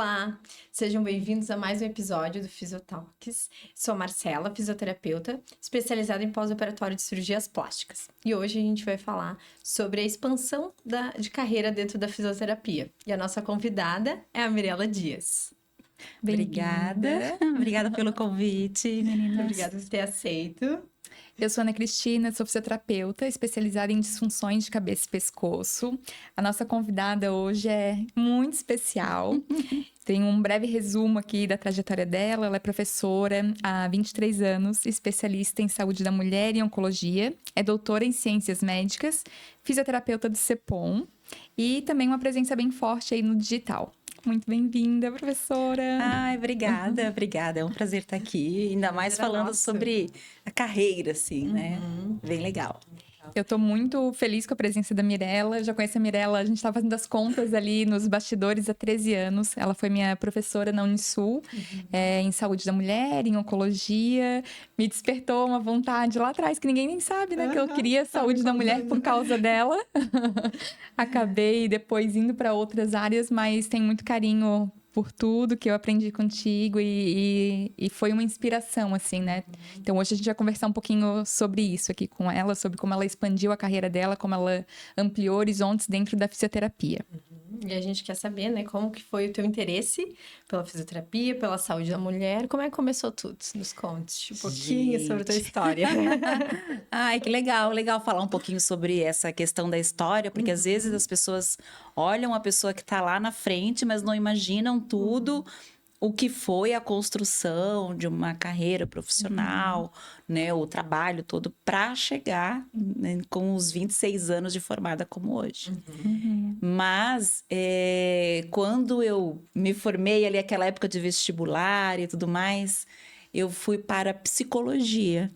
Olá, sejam bem-vindos a mais um episódio do Fisiotalks. Sou a Marcela, fisioterapeuta, especializada em pós-operatório de cirurgias plásticas. E hoje a gente vai falar sobre a expansão de carreira dentro da fisioterapia. E a nossa convidada é a Mirela Dias. Obrigada. Obrigada pelo convite, meninas. Obrigada por ter aceito. Eu sou Ana Cristina, sou fisioterapeuta, especializada em disfunções de cabeça e pescoço. A nossa convidada hoje é muito especial. Tem um breve resumo aqui da trajetória dela. Ela é professora há 23 anos, especialista em saúde da mulher e oncologia, é doutora em ciências médicas, fisioterapeuta do CEPOM e também uma presença bem forte aí no digital. Muito bem-vinda, professora. Ai, obrigada, obrigada. É um prazer estar aqui, ainda mais falando sobre a carreira, assim, né? Bem legal. Eu tô muito feliz com a presença da Mirela. Já conheço a Mirela, a gente tá fazendo as contas ali nos bastidores há 13 anos. Ela foi minha professora na Unisul, em saúde da mulher, em oncologia. Me despertou uma vontade lá atrás, que ninguém nem sabe, né? Que eu queria saúde da mulher por causa dela. Acabei depois indo para outras áreas, mas tenho muito carinho por tudo que eu aprendi contigo e foi uma inspiração, assim, né? Então, hoje a gente vai conversar um pouquinho sobre isso aqui com ela, sobre como ela expandiu a carreira dela, como ela ampliou horizontes dentro da fisioterapia. E a gente quer saber, né, como que foi o teu interesse pela fisioterapia, pela saúde da mulher. Como é que começou tudo? Nos conte um pouquinho sobre a tua história. Ai, que legal, legal falar um pouquinho sobre essa questão da história, porque às vezes as pessoas olham a pessoa que está lá na frente, mas não imaginam tudo o que foi a construção de uma carreira profissional, né, o trabalho todo para chegar, né, com os 26 anos de formada como hoje. Mas quando eu me formei ali, aquela época de vestibular e tudo mais, eu fui para psicologia.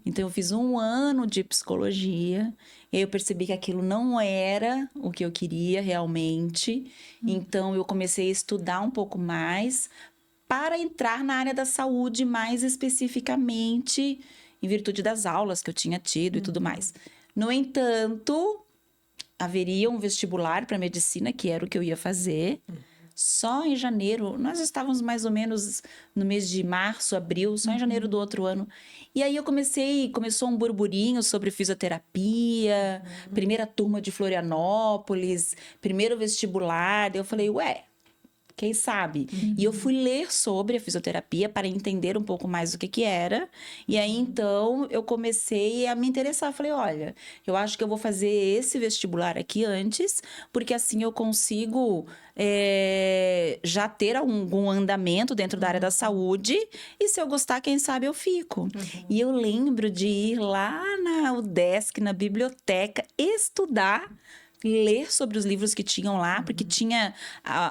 Então, eu fiz um ano de psicologia. E aí eu percebi que aquilo não era o que eu queria realmente. Então, eu comecei a estudar um pouco mais para entrar na área da saúde mais especificamente, em virtude das aulas que eu tinha tido e tudo mais. No entanto, haveria um vestibular para medicina, que era o que eu ia fazer. Só em janeiro, nós estávamos mais ou menos no mês de março, abril, só em janeiro do outro ano. E aí começou um burburinho sobre fisioterapia, primeira turma de Florianópolis, primeiro vestibular. Daí eu falei, ué, quem sabe? E eu fui ler sobre a fisioterapia para entender um pouco mais o que era. E aí, então, eu comecei a me interessar. Falei, olha, eu acho que eu vou fazer esse vestibular aqui antes, porque assim eu consigo já ter algum andamento dentro da área da saúde. E se eu gostar, quem sabe eu fico. E eu lembro de ir lá na UDESC, na biblioteca, estudar, ler sobre os livros que tinham lá, porque tinha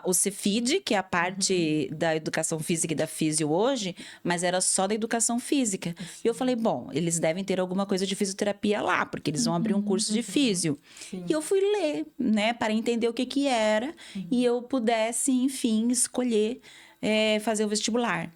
o Cefid, que é a parte da educação física e da físio hoje, mas era só da educação física. E eu falei, bom, eles devem ter alguma coisa de fisioterapia lá, porque eles vão abrir um curso de físio. E eu fui ler, né, para entender o que era, e eu pudesse, enfim, escolher fazer o vestibular.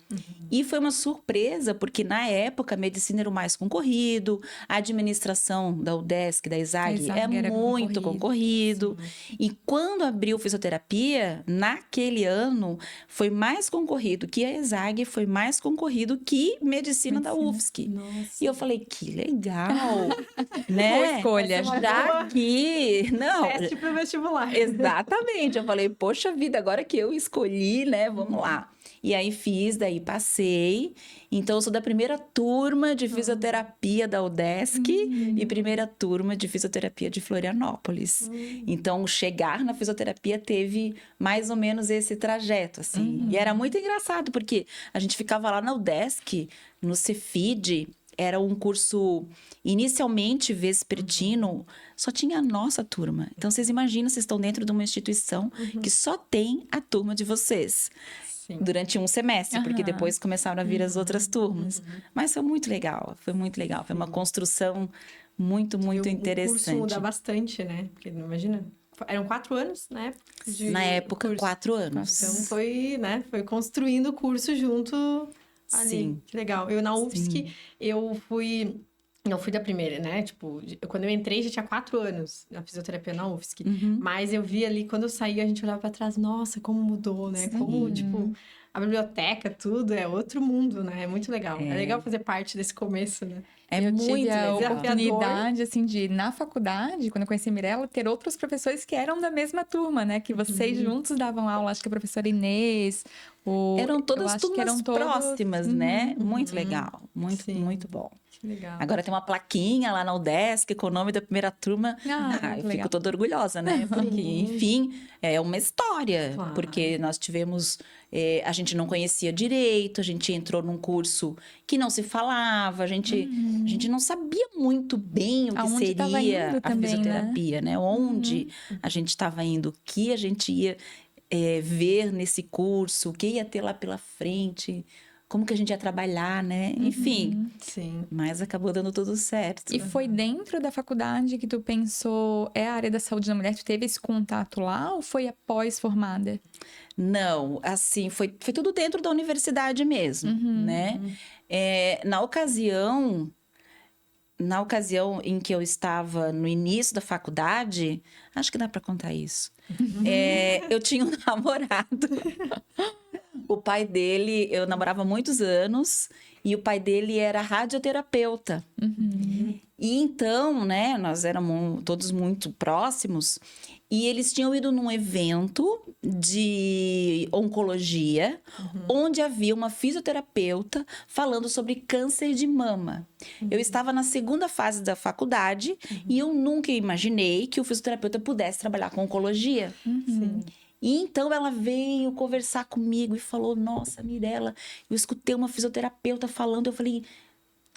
E foi uma surpresa, porque na época a medicina era o mais concorrido, a administração da UDESC, da ESAG, é muito concorrido. E quando abriu fisioterapia, naquele ano, foi mais concorrido que a ESAG, foi mais concorrido que medicina da UFSC. Nossa. E eu falei, que legal, né? Boa escolha. Já que... Não, Teste pro vestibular. exatamente. Eu falei, poxa vida, agora que eu escolhi, né? Vamos lá. E aí fiz, daí passei. Então, eu sou da primeira turma de fisioterapia da UDESC e primeira turma de fisioterapia de Florianópolis. Então, chegar na fisioterapia teve mais ou menos esse trajeto, assim. E era muito engraçado, porque a gente ficava lá na UDESC, no Cefid. Era um curso inicialmente vespertino, só tinha a nossa turma. Então, vocês imaginam, vocês estão dentro de uma instituição que só tem a turma de vocês. Sim. Durante um semestre, porque depois começaram a vir as outras turmas. Mas foi muito legal, foi muito legal. Foi uma construção muito, muito interessante. O curso muda bastante, né? Porque, imagina, eram 4 anos, né? Na época, 4 anos. Então, foi, né? Foi construindo o curso junto ali. Sim. Que legal. Eu, na UFSC, eu fui Não fui da primeira, né? Tipo, quando eu entrei já tinha 4 anos na fisioterapia na UFSC. Mas eu vi ali, quando eu saí, a gente olhava pra trás, nossa, como mudou, né? Como, tipo, a biblioteca, tudo é outro mundo, né? É muito legal. É legal fazer parte desse começo, né? É Eu muito tive a legal. oportunidade, assim, de, na faculdade, quando eu conheci a Mirella, ter outros professores que eram da mesma turma, né? Que vocês juntos davam aula, acho que a professora Inês, Eram eu todas acho que turmas eram todos... próximas, né? Muito legal. Muito, Sim. muito bom. Que legal. Agora tem uma plaquinha lá na UDESC com o nome da primeira turma. Ah, Eu legal. fico toda orgulhosa, né? Porque, enfim, é uma história. Claro. Porque nós tivemos... a gente não conhecia direito, a gente entrou num curso que não se falava, a gente não sabia muito bem o que Aonde tava seria indo a também, né? fisioterapia, né? Onde a gente estava indo, o que a gente ia ver nesse curso, o que ia ter lá pela frente, como que a gente ia trabalhar, né? Enfim, Sim. mas acabou dando tudo certo. E foi dentro da faculdade que tu pensou, é a área da saúde da mulher, tu teve esse contato lá ou foi após formada? Não, assim, foi tudo dentro da universidade mesmo, né? Na ocasião em que eu estava no início da faculdade, acho que dá para contar isso. Eu tinha um namorado. O pai dele, eu namorava há muitos anos, e o pai dele era radioterapeuta. E então, né, nós éramos todos muito próximos, e eles tinham ido num evento de oncologia, onde havia uma fisioterapeuta falando sobre câncer de mama. Eu estava na segunda fase da faculdade e eu nunca imaginei que o fisioterapeuta pudesse trabalhar com oncologia. Sim. E então ela veio conversar comigo e falou: Nossa, Mirella, eu escutei uma fisioterapeuta falando. Eu falei: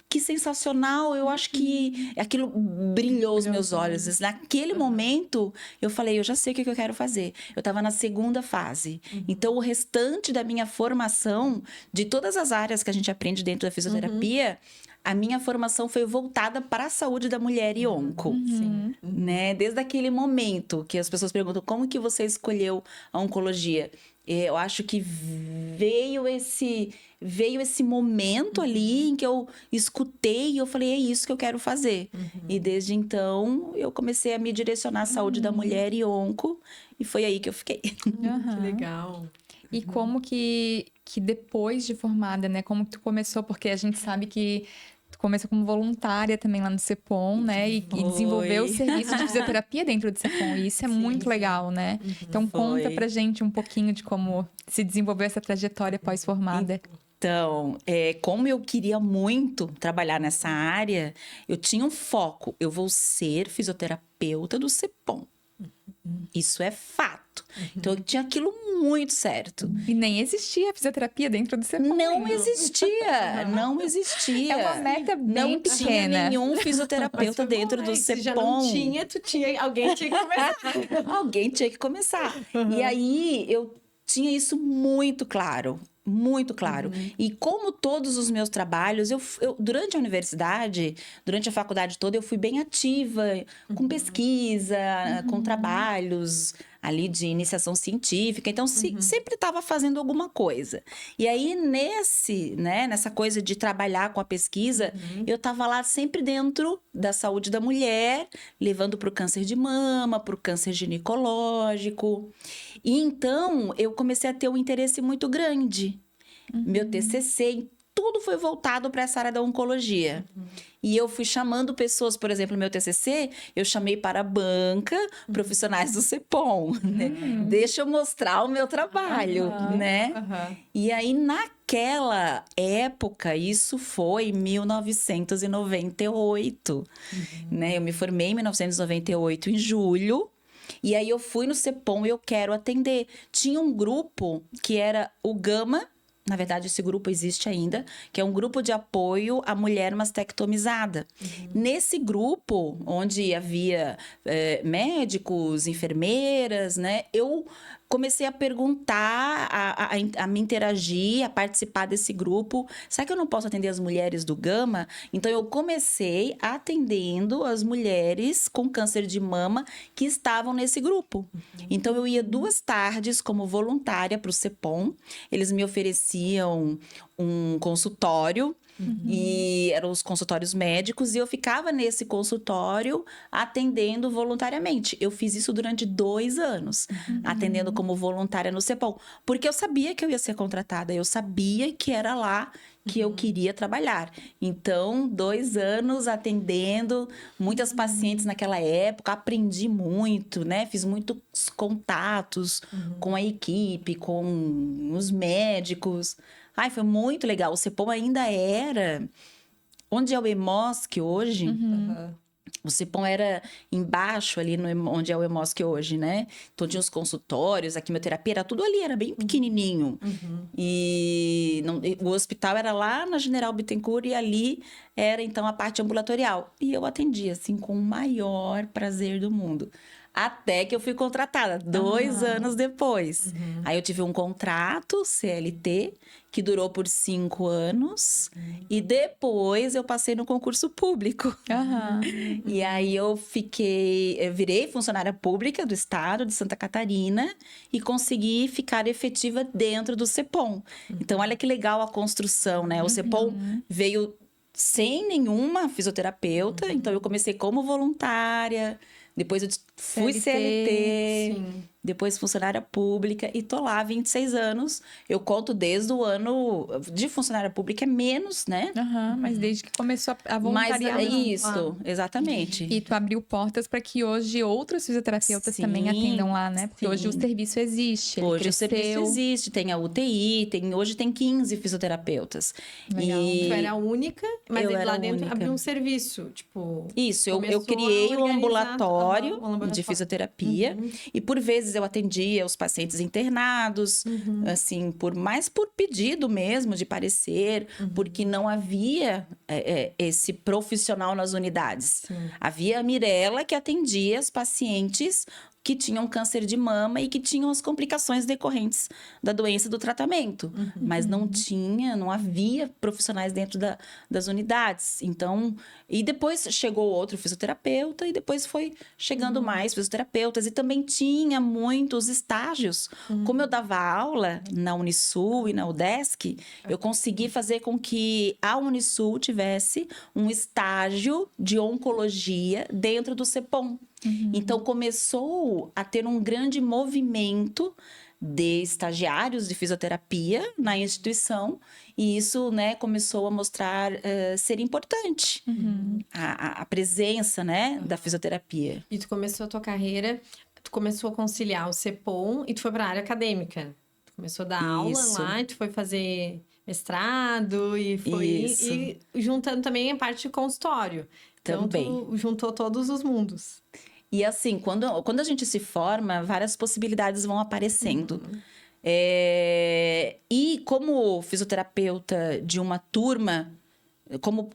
Que sensacional! Eu acho que aquilo brilhou os meus olhos. Naquele momento, eu falei: Eu já sei o que eu quero fazer. Eu estava na segunda fase. Então, o restante da minha formação, de todas as áreas que a gente aprende dentro da fisioterapia, a minha formação foi voltada para a saúde da mulher e onco. Sim. Né? Desde aquele momento que as pessoas perguntam como que você escolheu a oncologia, eu acho que veio esse momento ali em que eu escutei e eu falei, é isso que eu quero fazer. E desde então eu comecei a me direcionar à saúde da mulher e onco, e foi aí que eu fiquei. Que legal. E como que depois de formada, né? Como que tu começou? Porque a gente sabe que tu começou como voluntária também lá no CEPOM, né? E desenvolveu o serviço de fisioterapia dentro do CEPOM. E isso é muito legal, né? Então conta pra gente um pouquinho de como se desenvolveu essa trajetória pós-formada. Então, como eu queria muito trabalhar nessa área, eu tinha um foco. Eu vou ser fisioterapeuta do CEPOM. Isso é fato. Então, eu tinha aquilo muito certo. E nem existia fisioterapia dentro do CEPOM. Não existia, não existia. É uma meta bem não pequena. tinha nenhum fisioterapeuta dentro do Se CEPOM. já não tinha, alguém tinha que começar. Alguém tinha que começar. E aí, eu tinha isso muito claro. Muito claro. E como todos os meus trabalhos, eu durante a universidade, durante a faculdade toda, eu fui bem ativa com pesquisa, com trabalhos ali de iniciação científica. Então, sempre estava fazendo alguma coisa. E aí, nessa coisa de trabalhar com a pesquisa, eu estava lá sempre dentro da saúde da mulher, levando para o câncer de mama, para o câncer ginecológico. E então, eu comecei a ter um interesse muito grande. Meu TCC, tudo foi voltado para essa área da oncologia. E eu fui chamando pessoas, por exemplo, meu TCC, eu chamei para a banca profissionais do CEPOM, né? Deixa eu mostrar o meu trabalho, né? E aí, naquela época, isso foi em 1998, né? Eu me formei em 1998, em julho. E aí, eu fui no CEPOM e eu quero atender. Tinha um grupo que era o Gama. Na verdade, esse grupo existe ainda, que é um grupo de apoio à mulher mastectomizada. Nesse grupo, onde havia médicos, enfermeiras, né? Eu comecei a perguntar, a me interagir, a participar desse grupo. Será que eu não posso atender as mulheres do Gama? Então, eu comecei atendendo as mulheres com câncer de mama que estavam nesse grupo. Então, eu ia 2 tardes como voluntária para o CEPOM. Eles me ofereciam um consultório E eram os consultórios médicos, e eu ficava nesse consultório atendendo voluntariamente. Eu fiz isso durante 2 anos, atendendo como voluntária no CEPOM, porque eu sabia que eu ia ser contratada, eu sabia que era lá que eu queria trabalhar. Então, 2 anos atendendo muitas pacientes naquela época, aprendi muito, né? Fiz muitos contatos com a equipe, com os médicos. Ai, foi muito legal. O CEPOM ainda era onde é o EMOSC hoje. O CEPOM era embaixo ali onde é o EMOSC hoje, né? Então tinha os consultórios, a quimioterapia, era tudo ali, era bem pequenininho. E o hospital era lá na General Bittencourt e ali era então a parte ambulatorial. E eu atendia assim com o maior prazer do mundo. Até que eu fui contratada, 2 anos depois. Aí eu tive um contrato CLT, que durou por 5 anos. E depois eu passei no concurso público. E aí eu virei funcionária pública do estado de Santa Catarina e consegui ficar efetiva dentro do CEPOM. Então, olha que legal a construção, né? O CEPOM veio sem nenhuma fisioterapeuta. Então, eu comecei como voluntária. Depois eu fui CLT, depois funcionária pública e tô lá há 26 anos. Eu conto desde o ano de funcionária pública é menos, né? Mas desde que começou a voluntariar. Mas é isso, exatamente. E tu abriu portas para que hoje outros fisioterapeutas também atendam lá, né? Porque hoje o serviço existe, ele Hoje cresceu. o serviço existe, tem a UTI, hoje tem 15 fisioterapeutas. Legal. Tu era a única, mas Eu ele era lá a dentro única. abriu um serviço, tipo... Isso, eu começou criei a um organizar- ambulatório um de fisioterapia e por vezes eu atendia os pacientes internados, assim, mais por pedido mesmo de parecer, porque não havia esse profissional nas unidades. Havia a Mirella que atendia os pacientes que tinham câncer de mama e que tinham as complicações decorrentes da doença do tratamento. Mas não havia profissionais dentro das unidades. Então, e depois chegou outro fisioterapeuta e depois foi chegando mais fisioterapeutas. E também tinha muitos estágios. Como eu dava aula na Unisul e na UDESC, eu consegui fazer com que a Unisul tivesse um estágio de oncologia dentro do CEPOM. Então, começou a ter um grande movimento de estagiários de fisioterapia na instituição e isso, né, começou a mostrar ser importante a presença, né, da fisioterapia. E tu começou a tua carreira, tu começou a conciliar o CEPOM e tu foi para a área acadêmica. Tu começou a dar aula Isso. lá e tu foi fazer mestrado e foi Isso. e juntando também a parte de consultório. Então, Também. tu juntou todos os mundos. E assim, quando a gente se forma, várias possibilidades vão aparecendo. E como fisioterapeuta de uma turma, como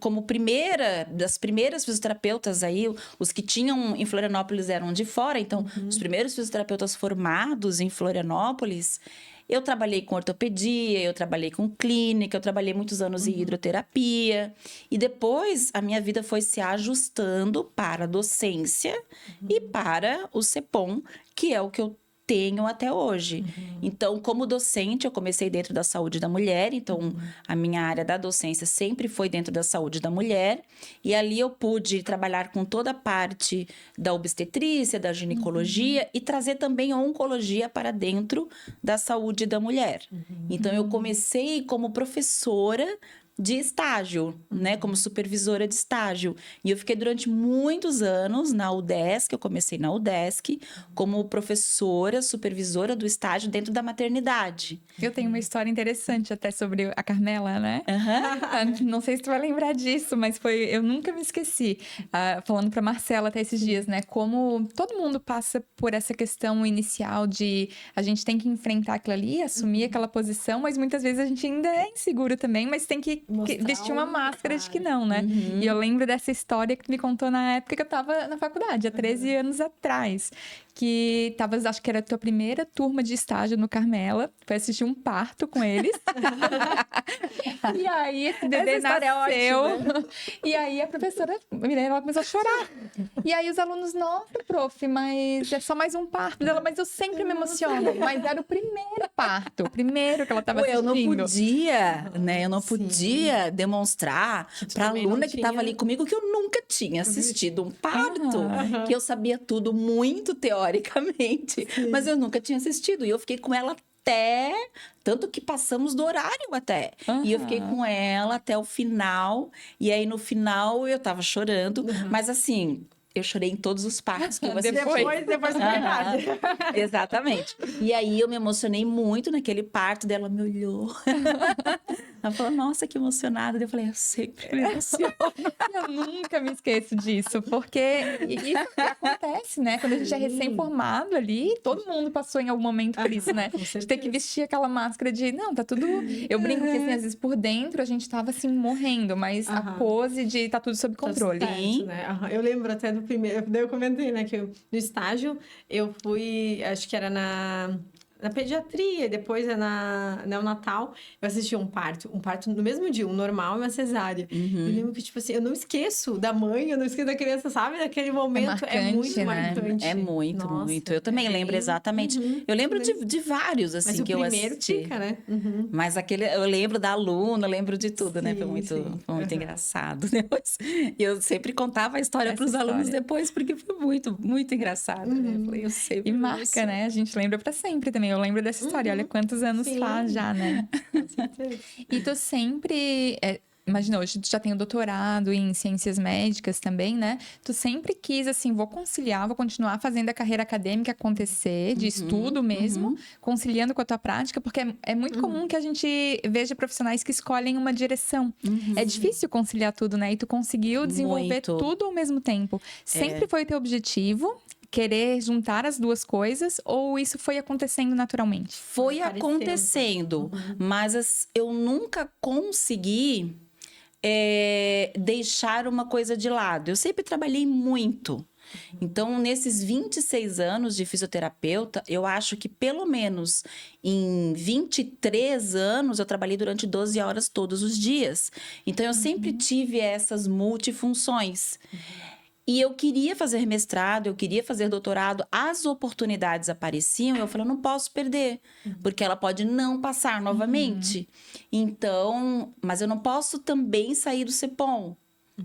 das primeiras fisioterapeutas aí, os que tinham em Florianópolis eram de fora, então os primeiros fisioterapeutas formados em Florianópolis, eu trabalhei com ortopedia, eu trabalhei com clínica, eu trabalhei muitos anos em hidroterapia. E depois a minha vida foi se ajustando para a docência e para o CEPOM, que é o que eu tenho até hoje. Então, como docente, eu comecei dentro da saúde da mulher. Então, a minha área da docência sempre foi dentro da saúde da mulher. E ali eu pude trabalhar com toda a parte da obstetrícia, da ginecologia e trazer também a oncologia para dentro da saúde da mulher. Então, eu comecei como professora de estágio, né, como supervisora de estágio. E eu fiquei durante muitos anos na UDESC, eu comecei na UDESC, como professora, supervisora do estágio dentro da maternidade. Eu tenho uma história interessante até sobre a Carmela, né? Não sei se tu vai lembrar disso, mas eu nunca me esqueci. Falando pra Marcela até esses dias, né? Como todo mundo passa por essa questão inicial de a gente tem que enfrentar aquilo ali, assumir aquela posição, mas muitas vezes a gente ainda é inseguro também, mas tem que vestir uma máscara de que não, né? E eu lembro dessa história que tu me contou na época que eu tava na faculdade, há 13 anos atrás. Que acho que era a tua primeira turma de estágio no Carmela. Foi assistir um parto com eles. E aí esse bebê nasceu. E aí a professora Mirella começou a chorar. E aí os alunos, nossa, prof, mas é só mais um parto dela, mas eu sempre me emociono. Mas era o primeiro parto. Primeiro que ela tava Eu não assistindo. podia, né? Eu não Sim. podia demonstrar tu pra também não aluna que estava tinha- ali comigo que eu nunca tinha assistido um parto. Aham. Que eu sabia tudo muito teoricamente, mas eu nunca tinha assistido. E eu fiquei com ela até... Tanto que passamos do horário até. E eu fiquei Aham. com ela até o final. E aí, no final, eu tava chorando. Mas assim, eu chorei em todos os partos que eu assisti. Depois foi Aham. Exatamente. E aí eu me emocionei muito naquele parto dela, me olhou. Ela falou, nossa, que emocionada. Daí eu falei, eu sempre me emociono. Eu nunca me esqueço disso, porque isso acontece, né? Quando a gente é Sim. recém-formado ali, todo mundo passou em algum momento por isso, né? Com De ter que certeza. vestir aquela máscara de, não, tá tudo... Eu brinco que, assim, às vezes por dentro a gente tava, assim, morrendo, mas a Aham. pose de tá tudo sob controle. Tá certo, Sim. né? Aham. Eu lembro até do primeiro. Daí eu comentei, né? Que no estágio eu fui, acho que era na pediatria, depois é na neonatal. Eu assisti um parto no mesmo dia, um normal e uma cesárea. Uhum. Eu lembro que, tipo assim, eu não esqueço da mãe, eu não esqueço da criança, sabe? Naquele momento é marcante, muito né? marcante. É muito, Nossa, muito. Eu também é lembro bem- exatamente. Uhum. Eu lembro de vários, assim, Mas o que eu primeiro assisti. fica, né? Uhum. Mas aquele, eu lembro da aluna, eu lembro de tudo, né? Foi Sim, muito, sim. foi muito Aham. engraçado depois. E eu sempre contava a história Essa para os alunos história. depois, porque foi muito, muito engraçado, né? Eu falei, eu sempre E me marca, emociono. né? A gente lembra pra sempre também. Eu lembro dessa história. Olha quantos anos Sim. faz já, né? Com certeza. E tu sempre. Imagina, hoje tu já tem o doutorado em ciências médicas também, né? Tu sempre quis, assim, vou conciliar, vou continuar fazendo a carreira acadêmica acontecer, de estudo mesmo, conciliando com a tua prática, porque é muito comum que a gente veja profissionais que escolhem uma direção. É difícil conciliar tudo, né? E tu conseguiu desenvolver Muito. tudo ao mesmo tempo. Sempre foi teu objetivo? Querer juntar as duas coisas ou isso foi acontecendo naturalmente? Foi Aparecendo. acontecendo, mas eu nunca consegui deixar uma coisa de lado. Eu sempre trabalhei muito. Então, nesses 26 anos de fisioterapeuta, eu acho que pelo menos em 23 anos eu trabalhei durante 12 horas todos os dias. Então, eu sempre tive essas multifunções. E eu queria fazer mestrado, eu queria fazer doutorado, as oportunidades apareciam e eu falei, eu não posso perder, porque ela pode não passar novamente. Então, mas eu não posso também sair do CEPOM.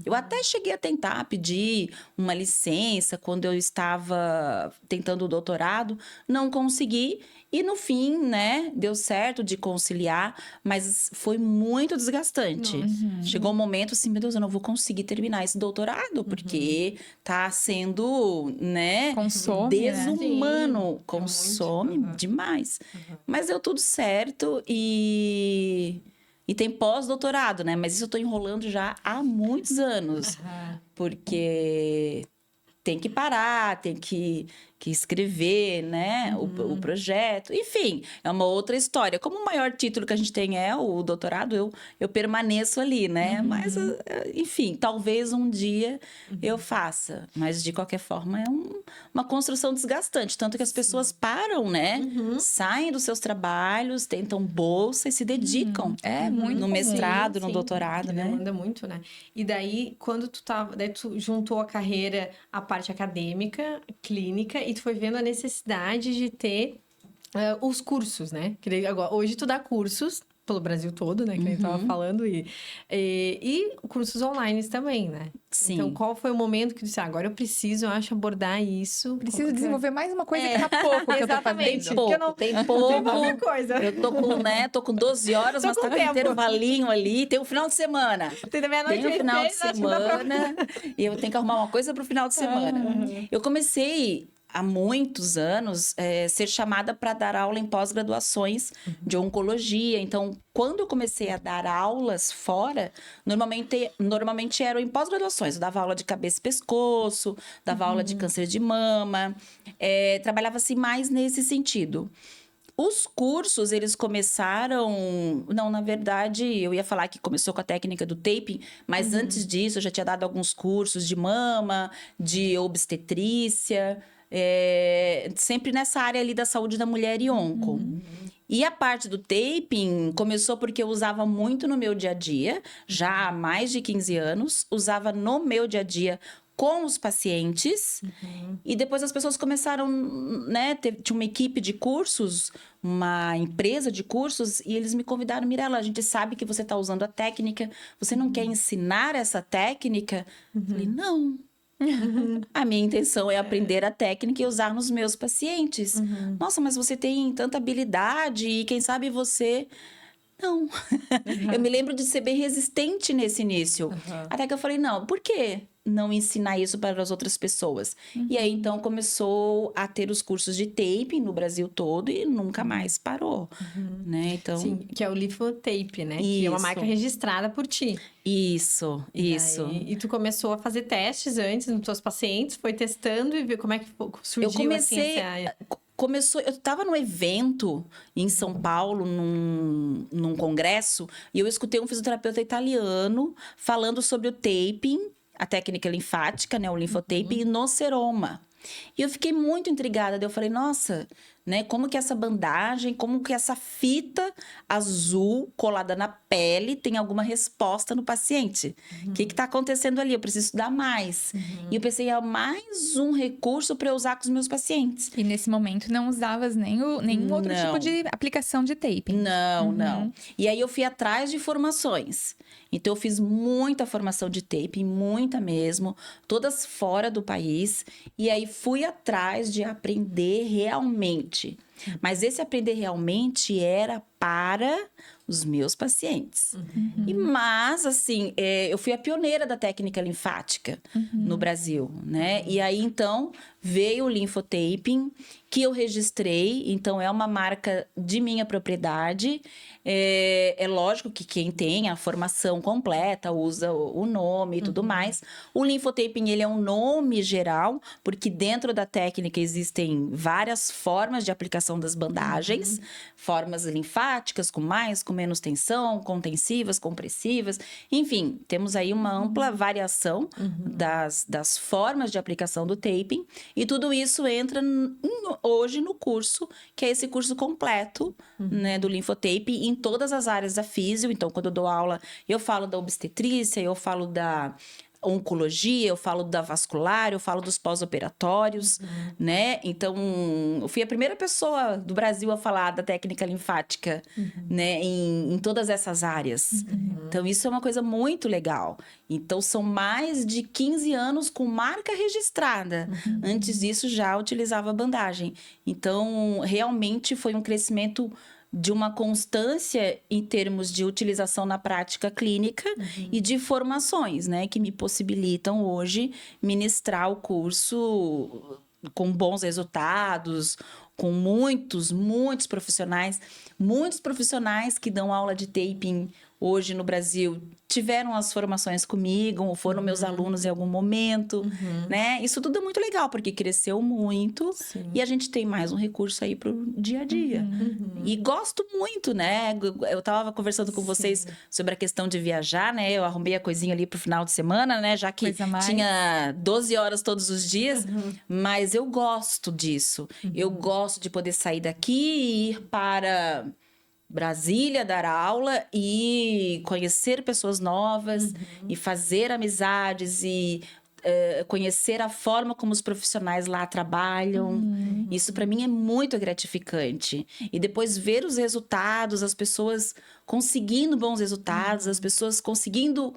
Eu até cheguei a tentar pedir uma licença quando eu estava tentando o doutorado, não consegui. E no fim, né, deu certo de conciliar, mas foi muito desgastante. Chegou um momento assim, meu Deus, eu não vou conseguir terminar esse doutorado, porque tá sendo, né, Consome, né? desumano, Sim, consome muito. demais. Mas deu tudo certo e tem pós-doutorado, né? Mas isso eu tô enrolando já há muitos anos, porque tem que parar, tem que escrever, né, o projeto. Enfim, é uma outra história. Como o maior título que a gente tem é o doutorado, eu permaneço ali, né? Mas, enfim, talvez um dia eu faça. Mas, de qualquer forma, é uma construção desgastante. Tanto que as pessoas param, né? Saem dos seus trabalhos, tentam bolsa e se dedicam. É muito No comum. mestrado, no Sim, doutorado, que né? demanda muito, né? E daí, quando daí tu juntou a carreira, a parte acadêmica, clínica, e tu foi vendo a necessidade de ter os cursos, né? Que daí agora, hoje tu dá cursos pelo Brasil todo, né? Que nem tava falando, e cursos online também, né? Sim. Então, qual foi o momento que tu disse, agora eu preciso, eu acho, abordar isso? Preciso desenvolver mais uma coisa que tá pouco que eu tô exatamente. fazendo. Porque eu não- Tem Tem pouco. pouca coisa. Eu tô com 12 horas, Tô mas com tá com tempo. intervalinho ali. Tem o final de semana. Tem da meia-noite Tem o às final de 6, acho que dá pra- semana. E eu tenho que arrumar uma coisa pro final de semana. Eu comecei há muitos anos ser chamada para dar aula em pós-graduações de oncologia. Então, quando eu comecei a dar aulas fora, normalmente eram em pós-graduações. Eu dava aula de cabeça e pescoço, dava aula de câncer de mama. Trabalhava assim mais nesse sentido. Os cursos, eles começaram... Não, na verdade, eu ia falar que começou com a técnica do taping, mas antes disso eu já tinha dado alguns cursos de mama, de obstetrícia, sempre nessa área ali da saúde da mulher e onco. E a parte do taping começou porque eu usava muito no meu dia a dia, já há mais de 15 anos, usava no meu dia a dia com os pacientes. E depois as pessoas começaram, né? Tinha uma equipe de cursos, uma empresa de cursos, e eles me convidaram: Mirella, a gente sabe que você está usando a técnica, você não quer ensinar essa técnica? Eu falei, não. A minha intenção é aprender a técnica e usar nos meus pacientes. Nossa, mas você tem tanta habilidade e quem sabe você... Não. Eu me lembro de ser bem resistente nesse início. Até que eu falei, não, por que não ensinar isso para as outras pessoas? E aí, então, começou a ter os cursos de taping no Brasil todo e nunca mais parou, né? Então... Sim, que é o Lifotape, né? Que é uma Isso. marca registrada por ti. Isso. E tu começou a fazer testes antes nos teus pacientes, foi testando e viu como é que surgiu Eu comecei... assim, Eu estava num evento em São Paulo, num congresso, e eu escutei um fisioterapeuta italiano falando sobre o taping, a técnica linfática, né, o linfotaping, no seroma. E eu fiquei muito intrigada, daí eu falei, nossa, né, como que essa bandagem, como que essa fita azul colada na pele tem alguma resposta no paciente? O que está acontecendo ali? Eu preciso estudar mais. E eu pensei, é mais um recurso para eu usar com os meus pacientes. E nesse momento não usavas nenhum outro Não. tipo de aplicação de taping. Não. E aí eu fui atrás de formações. Então eu fiz muita formação de taping, muita mesmo, todas fora do país. E aí fui atrás de aprender realmente. Mas esse aprender realmente era para os meus pacientes. Mas, assim, eu fui a pioneira da técnica linfática no Brasil, né? E aí, então, veio o linfotaping, que eu registrei. Então, é uma marca de minha propriedade. É lógico que quem tem a formação completa usa o nome e tudo mais. O linfotaping, ele é um nome geral, porque dentro da técnica existem várias formas de aplicação das bandagens. Formas linfáticas, com mais, com menos tensão, contensivas, compressivas. Enfim, temos aí uma ampla variação das formas de aplicação do taping. E tudo isso entra hoje no curso, que é esse curso completo, né, do linfotaping, em todas as áreas da físio. Então, quando eu dou aula, eu falo da obstetrícia, eu falo da oncologia, eu falo da vascular, eu falo dos pós-operatórios, né? Então, eu fui a primeira pessoa do Brasil a falar da técnica linfática, né? Em todas essas áreas. Então, isso é uma coisa muito legal. Então, são mais de 15 anos com marca registrada. Antes disso, já utilizava bandagem. Então, realmente foi um crescimento de uma constância em termos de utilização na prática clínica e de formações, né, que me possibilitam hoje ministrar o curso com bons resultados, com muitos profissionais que dão aula de taping hoje no Brasil tiveram as formações comigo, ou foram meus alunos em algum momento, né? Isso tudo é muito legal, porque cresceu muito. Sim. E a gente tem mais um recurso aí pro dia a dia. E gosto muito, né? Eu tava conversando com vocês sobre a questão de viajar, né? Eu arrumei a coisinha ali pro final de semana, né? Já que Coisa mais. tinha 12 horas todos os dias. Mas eu gosto disso. Eu gosto de poder sair daqui e ir para Brasília, dar aula e conhecer pessoas novas e fazer amizades e conhecer a forma como os profissionais lá trabalham. Isso para mim é muito gratificante. E depois ver os resultados, as pessoas conseguindo bons resultados, as pessoas conseguindo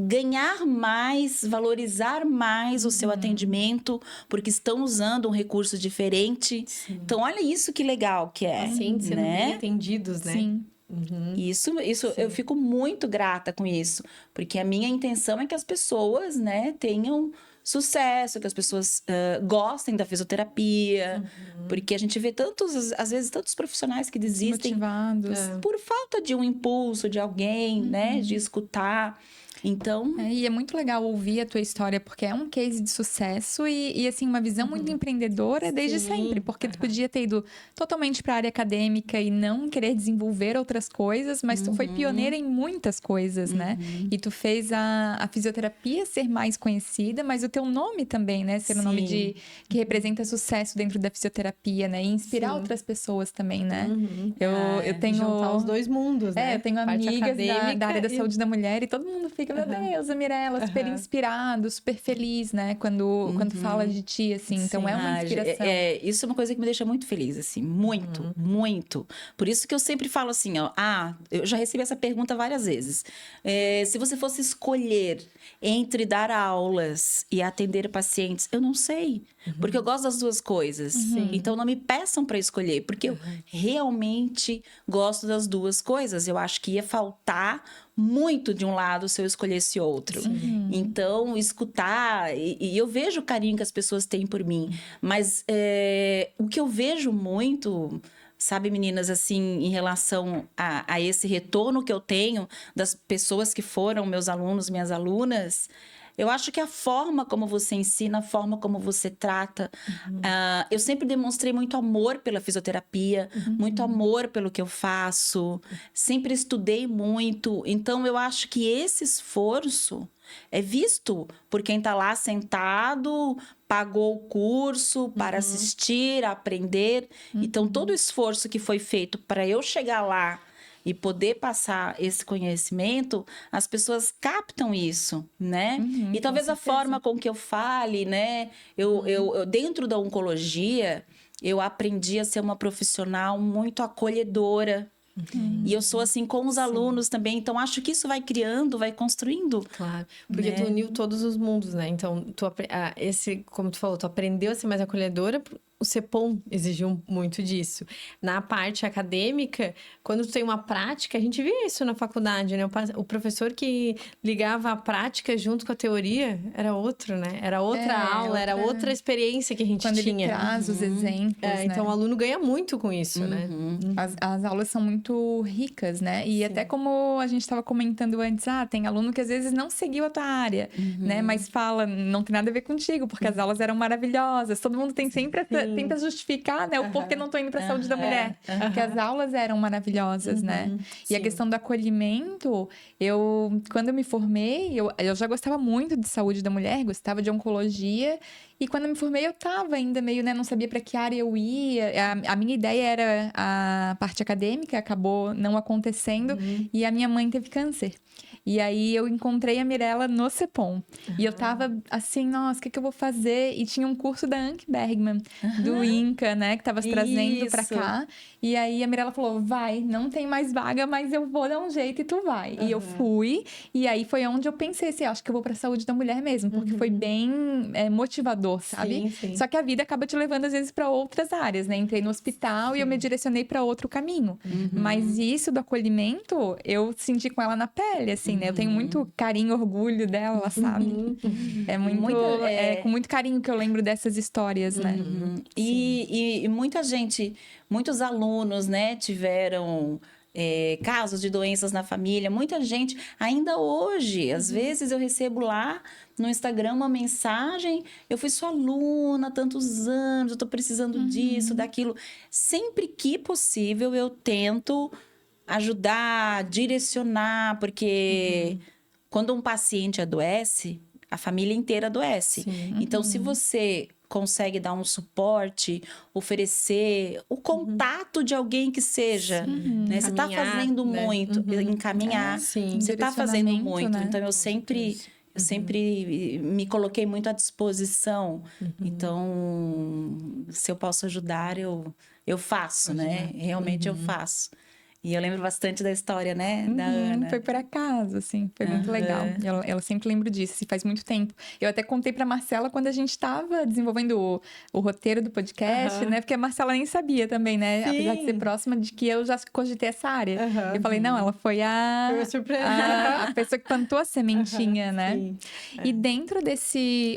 ganhar mais, valorizar mais o seu atendimento, porque estão usando um recurso diferente. Então, olha isso que legal que é, pacientes sendo bem né? atendidos, né? Sim. Isso eu fico muito grata com isso, porque a minha intenção é que as pessoas, né, tenham sucesso, que as pessoas gostem da fisioterapia, porque a gente vê às vezes, tantos profissionais que desistem Motivados. por falta de um impulso de alguém, né, de escutar. Então, E é muito legal ouvir a tua história, porque é um case de sucesso e assim, uma visão muito empreendedora desde Sim. sempre. Porque tu podia ter ido totalmente para a área acadêmica e não querer desenvolver outras coisas, mas tu foi pioneira em muitas coisas, né? E tu fez a fisioterapia ser mais conhecida, mas o teu nome também, né? Ser um nome que representa sucesso dentro da fisioterapia, né? E inspirar outras pessoas também, né? Eu tenho... Juntar os dois mundos, né? eu tenho Parte amigas da acadêmica área da e- saúde da mulher e todo mundo fica fica, meu Deus, a Mirella, super inspirado, super feliz, né? Quando fala de ti, assim. Então, é uma inspiração. Isso é uma coisa que me deixa muito feliz, assim. Muito, muito. Por isso que eu sempre falo assim, ó. Eu já recebi essa pergunta várias vezes. Se você fosse escolher entre dar aulas e atender pacientes, eu não sei. Porque eu gosto das duas coisas. Então, não me peçam para escolher. Porque eu realmente gosto das duas coisas. Eu acho que ia faltar muito de um lado se eu escolhesse outro. Então, escutar... E eu vejo o carinho que as pessoas têm por mim. Mas o que eu vejo muito... Sabe, meninas, assim, em relação a esse retorno que eu tenho das pessoas que foram meus alunos, minhas alunas... Eu acho que a forma como você ensina, a forma como você trata... eu sempre demonstrei muito amor pela fisioterapia, muito amor pelo que eu faço. Sempre estudei muito. Então, eu acho que esse esforço é visto por quem está lá sentado, pagou o curso para assistir, aprender. Então, todo o esforço que foi feito para eu chegar lá e poder passar esse conhecimento, as pessoas captam isso, né? E talvez a forma com que eu fale, né? Eu dentro da oncologia, eu aprendi a ser uma profissional muito acolhedora. E eu sou assim com os alunos também. Então, acho que isso vai criando, vai construindo. Claro, porque tu uniu todos os mundos, né? Então, como tu falou, tu aprendeu a ser mais acolhedora. O CEPOM exigiu muito disso. Na parte acadêmica, quando tu tem uma prática, a gente via isso na faculdade, né? O professor que ligava a prática junto com a teoria era outro, né? Era outra aula, era outra experiência que a gente Quando tinha. ele traz os exemplos, né? Então, o aluno ganha muito com isso, né? As aulas são muito ricas, né? E até como a gente estava comentando antes, tem aluno que às vezes não seguiu a tua área, né? Mas fala, não tem nada a ver contigo, porque as aulas eram maravilhosas. Todo mundo tem sempre tenta justificar, né? O porquê não tô indo para a saúde da mulher. Porque as aulas eram maravilhosas, né? E a questão do acolhimento, quando eu me formei, eu já gostava muito de saúde da mulher, gostava de oncologia. E quando eu me formei, eu tava ainda meio, né? Não sabia para que área eu ia. A minha ideia era a parte acadêmica, acabou não acontecendo. E a minha mãe teve câncer. E aí, eu encontrei a Mirella no CEPOM. E eu tava assim, nossa, o que eu vou fazer? E tinha um curso da Anke Bergman, do INCA, né? Que tava se trazendo pra cá. E aí, a Mirella falou, vai, não tem mais vaga, mas eu vou dar um jeito e tu vai. E eu fui. E aí, foi onde eu pensei assim, acho que eu vou pra saúde da mulher mesmo. Porque foi bem motivador, sabe? Sim. Só que a vida acaba te levando, às vezes, pra outras áreas, né? Entrei no hospital e eu me direcionei pra outro caminho. Mas isso do acolhimento, eu senti com ela na pele, assim, né? Eu tenho muito carinho, orgulho dela, sabe? É com muito carinho que eu lembro dessas histórias, né? E muita gente, muitos alunos, né, tiveram casos de doenças na família. Muita gente, ainda hoje, às vezes eu recebo lá no Instagram uma mensagem, eu fui sua aluna há tantos anos, eu tô precisando disso, daquilo. Sempre que possível, eu tento ajudar, direcionar, porque quando um paciente adoece, a família inteira adoece. Então, se você consegue dar um suporte, oferecer o contato de alguém que seja, né? Você está fazendo muito, encaminhar, você está fazendo muito. Né? Então, eu sempre me coloquei muito à disposição. Então, se eu posso ajudar, eu faço, né? Realmente eu faço. E eu lembro bastante da história, né, da Ana. Foi por acaso, assim, foi muito legal. Ela sempre lembra disso, assim, faz muito tempo. Eu até contei pra Marcela quando a gente estava desenvolvendo o roteiro do podcast, né? Porque a Marcela nem sabia também, né? Sim. Apesar de ser próxima, de que eu já cogitei essa área. Eu falei, não, ela foi Foi uma surpresa. a pessoa que plantou a sementinha, né? E dentro desse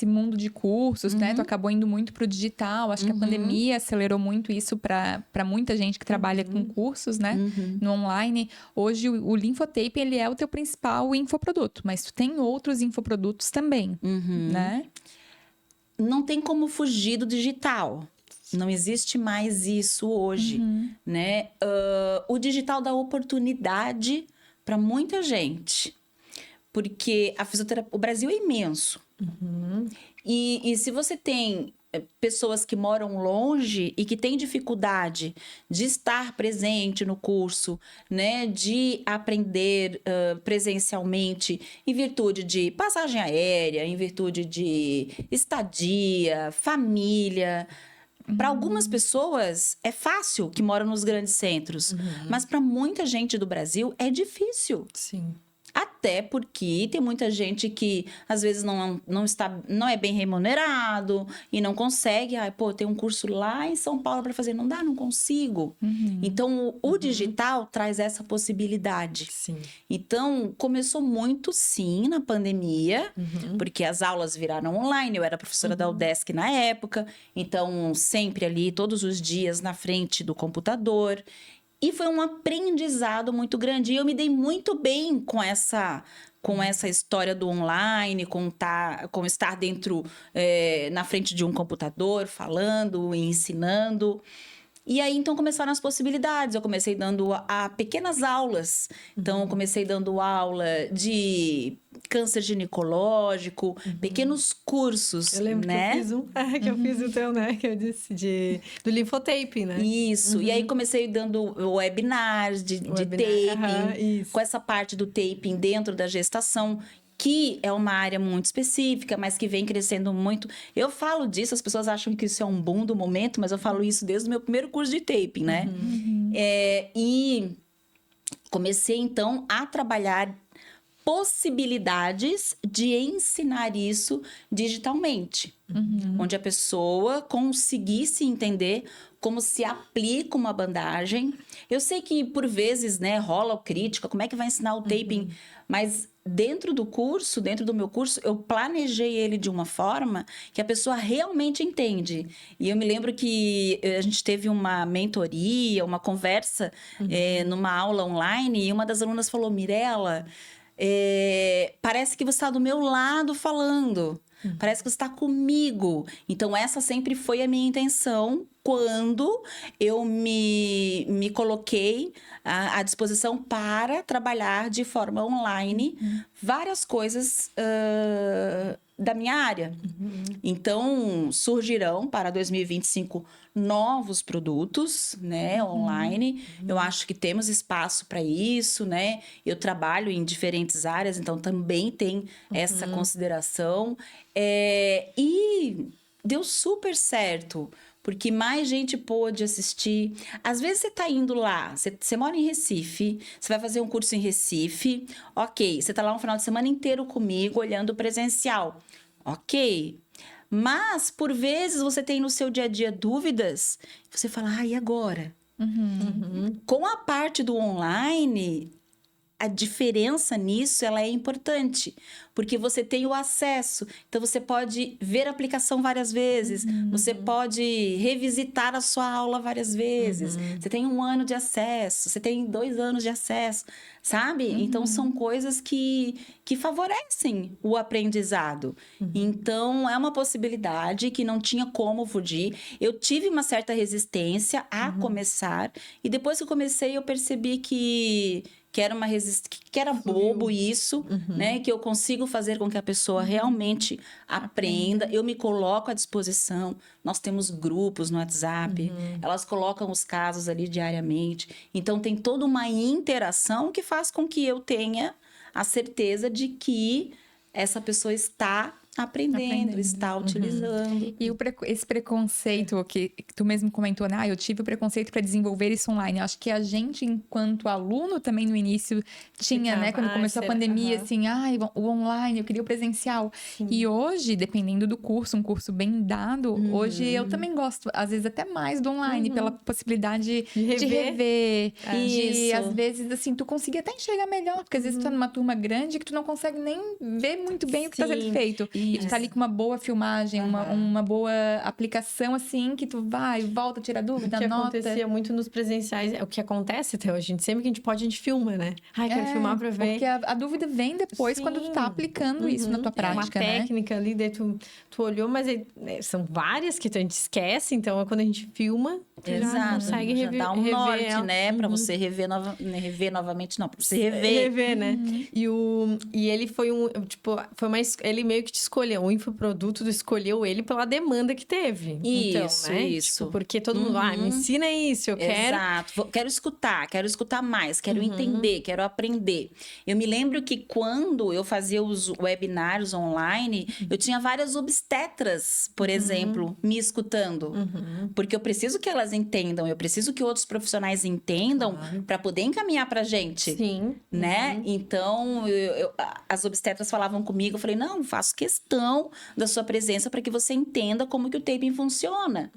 mundo de cursos, né? Tu acabou indo muito pro digital. Acho que a pandemia acelerou muito isso para muita gente que trabalha com cursos, né? No online. Hoje, o Linfotape, ele é o teu principal infoproduto. Mas tu tem outros infoprodutos também, né? Não tem como fugir do digital. Não existe mais isso hoje, né? O digital dá oportunidade para muita gente. Porque a fisioterapia... O Brasil é imenso. E se você tem pessoas que moram longe e que têm dificuldade de estar presente no curso, né, de aprender presencialmente, em virtude de passagem aérea, em virtude de estadia, família. Para algumas pessoas é fácil que moram nos grandes centros, mas para muita gente do Brasil é difícil. Sim. Até porque tem muita gente que às vezes não é bem remunerado e não consegue. Tem um curso lá em São Paulo para fazer. Não consigo. Então, o digital traz essa possibilidade. Sim. Então, começou muito, sim, na pandemia, porque as aulas viraram online. Eu era professora da UDESC na época, então sempre ali, todos os dias, na frente do computador. E foi um aprendizado muito grande. E eu me dei muito bem com essa história do online, com estar dentro, na frente de um computador, falando e ensinando. E aí, então, começaram as possibilidades. Eu comecei dando a pequenas aulas. Então, eu comecei dando aula de câncer ginecológico, pequenos cursos, Eu lembro né? que eu fiz que eu fiz o teu, né? Que eu disse, do linfotaping, né? Isso. E aí, comecei dando webinars de taping, com essa parte do taping dentro da gestação, que é uma área muito específica, mas que vem crescendo muito. Eu falo disso, as pessoas acham que isso é um boom do momento, mas eu falo isso desde o meu primeiro curso de taping, né? E comecei, então, a trabalhar possibilidades de ensinar isso digitalmente. Onde a pessoa conseguisse entender como se aplica uma bandagem. Eu sei que, por vezes, né, rola crítica, como é que vai ensinar o taping? Mas dentro do meu curso, eu planejei ele de uma forma que a pessoa realmente entende. E eu me lembro que a gente teve uma mentoria, uma conversa numa aula online, e uma das alunas falou: Mirella, parece que você está do meu lado falando. Parece que você está comigo. Então, essa sempre foi a minha intenção quando eu me coloquei à disposição para trabalhar de forma online várias coisas da minha área. Então, surgirão para 2025 novos produtos, né, online. Eu acho que temos espaço para isso, né? Eu trabalho em diferentes áreas, então também tem essa consideração. E deu super certo, porque mais gente pôde assistir. Às vezes você está indo lá, você mora em Recife, você vai fazer um curso em Recife, ok. Você está lá um final de semana inteiro comigo, olhando presencial, ok. Mas, por vezes, você tem no seu dia a dia dúvidas, você fala, e agora? Com a parte do online, a diferença nisso, ela é importante, porque você tem o acesso. Então, você pode ver a aplicação várias vezes, você pode revisitar a sua aula várias vezes. Você tem 1 ano de acesso, você tem 2 anos de acesso, sabe? Então, são coisas que favorecem o aprendizado. Então, é uma possibilidade que não tinha como fugir. Eu tive uma certa resistência a começar, e depois que eu comecei, eu percebi que era que era bobo isso, né? Que eu consigo fazer com que a pessoa realmente aprenda. Eu me coloco à disposição. Nós temos grupos no WhatsApp. Elas colocam os casos ali diariamente. Então, tem toda uma interação que faz com que eu tenha a certeza de que essa pessoa está aprendendo, está utilizando. E esse preconceito que tu mesmo comentou, né? Eu tive o preconceito para desenvolver isso online. Eu acho que a gente, enquanto aluno, também no início tinha, né? Quando começou a pandemia, assim, o online, eu queria o presencial. Sim. E hoje, dependendo do curso, um curso bem dado, hoje eu também gosto, às vezes até mais do online, pela possibilidade de rever. E às vezes, assim, tu conseguir até enxergar melhor, porque às vezes tu tá numa turma grande que tu não consegue nem ver muito bem o que tá sendo feito. E tu tá ali com uma boa filmagem, uma boa aplicação, assim, que tu vai, volta, tira dúvida, anota. O que acontecia muito nos presenciais, é o que acontece até hoje. Sempre que a gente pode, a gente filma, né? Quero filmar pra ver. Porque a dúvida vem depois, quando tu tá aplicando isso na tua prática, né? Uma técnica ali, daí tu olhou, mas são várias que a gente esquece. Então, quando a gente filma, tu já consegue rever. Já dá um norte, né? Pra você rever novamente, não. Pra você rever. Rever, né? E ele foi ele meio que te escolheu, o infoproduto escolheu ele pela demanda que teve. Isso, então, né? isso. Tipo, porque todo mundo, me ensina isso, eu quero. Exato. Quero escutar mais, quero entender, quero aprender. Eu me lembro que quando eu fazia os webinários online, eu tinha várias obstetras, por exemplo, me escutando. Porque eu preciso que elas entendam, eu preciso que outros profissionais entendam para poder encaminhar pra gente. Sim. Né? Então, as obstetras falavam comigo, eu falei, não, faço questão da sua presença para que você entenda como que o taping funciona.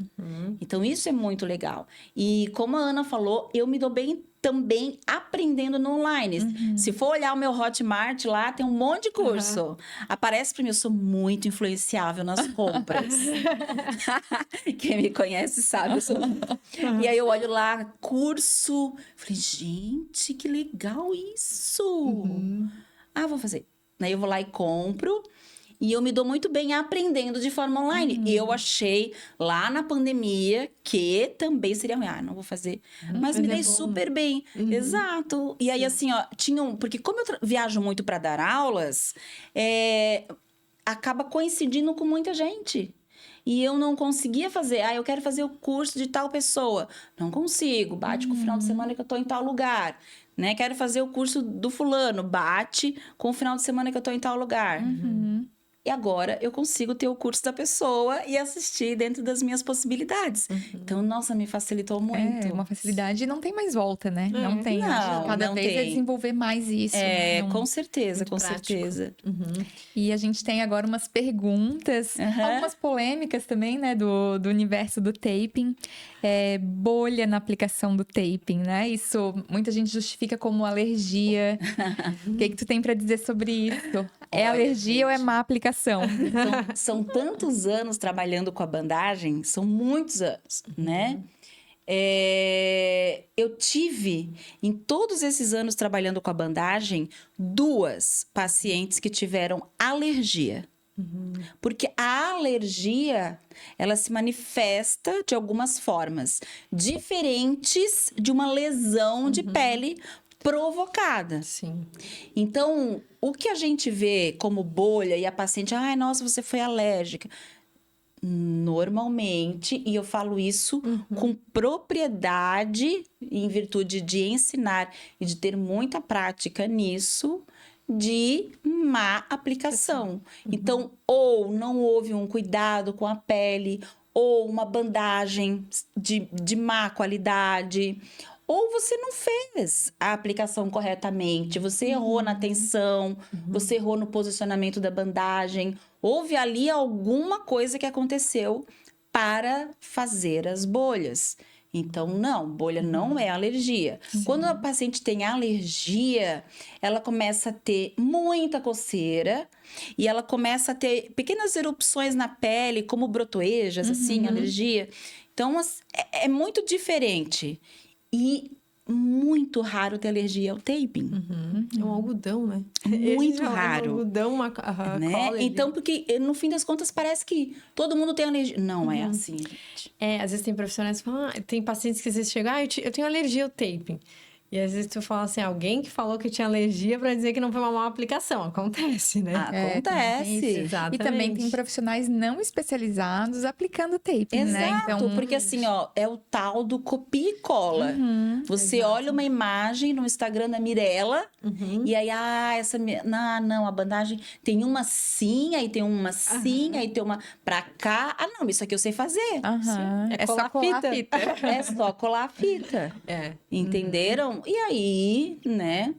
Então, isso é muito legal. E como a Ana falou, eu me dou bem também aprendendo no online. Se for olhar o meu Hotmart lá, tem um monte de curso. Aparece para mim, eu sou muito influenciável nas compras. Quem me conhece sabe, eu sou... E aí eu olho lá, curso, falei, gente, que legal isso! Vou fazer. Aí eu vou lá e compro. E eu me dou muito bem aprendendo de forma online. E eu achei lá na pandemia que também seria ruim. Não vou fazer. Mas me dei super bem. Exato. E aí, assim, ó, porque como eu viajo muito para dar aulas, acaba coincidindo com muita gente. E eu não conseguia fazer. Eu quero fazer o curso de tal pessoa. Não consigo. Bate com o final de semana que eu tô em tal lugar. Né? Quero fazer o curso do fulano. Bate com o final de semana que eu tô em tal lugar. E agora eu consigo ter o curso da pessoa e assistir dentro das minhas possibilidades. Então, nossa, me facilitou muito. É uma facilidade e não tem mais volta, né? Não tem. Não, Cada não vez é tem. desenvolver mais isso. Não... Com certeza, Muito com prático. certeza. E a gente tem agora umas perguntas, algumas polêmicas também, né, do universo do taping. Bolha na aplicação do taping, né? Isso muita gente justifica como alergia. O que tu tem para dizer sobre isso? É alergia ou é má aplicação? São tantos anos trabalhando com a bandagem, são muitos anos, né? Eu tive, em todos esses anos trabalhando com a bandagem, 2 pacientes que tiveram alergia. Porque a alergia, ela se manifesta de algumas formas diferentes de uma lesão de pele provocada. Sim. Então, o que a gente vê como bolha e a paciente, nossa, você foi alérgica. Normalmente, e eu falo isso com propriedade, em virtude de ensinar e de ter muita prática nisso, de má aplicação. Então, ou não houve um cuidado com a pele, ou uma bandagem de má qualidade, ou você não fez a aplicação corretamente, você errou na tensão, você errou no posicionamento da bandagem, houve ali alguma coisa que aconteceu para fazer as bolhas. Então, não, bolha não é alergia. Quando a paciente tem alergia, ela começa a ter muita coceira e ela começa a ter pequenas erupções na pele, como brotoejas, assim, alergia. Então, é muito diferente. E muito raro ter alergia ao taping. É um algodão, né? Muito É um raro. algodão, uma Né? cola ali. Então, porque no fim das contas parece que todo mundo tem alergia. Não é assim, gente. Às vezes tem profissionais que falam, tem pacientes que às vezes chegam, eu tenho alergia ao taping. E às vezes tu fala assim, alguém que falou que tinha alergia pra dizer que não foi uma má aplicação. Acontece, né? Acontece. Exatamente. E também tem profissionais não especializados aplicando taping, né? Exato, Então, porque assim, ó, é o tal do copia e cola. Você olha uma imagem no Instagram da Mirella e aí, não, a bandagem tem uma assim, aí tem uma assim, aí tem uma pra cá. Não, isso aqui eu sei fazer. É só colar a fita. É só colar a fita. Entenderam? E aí, né?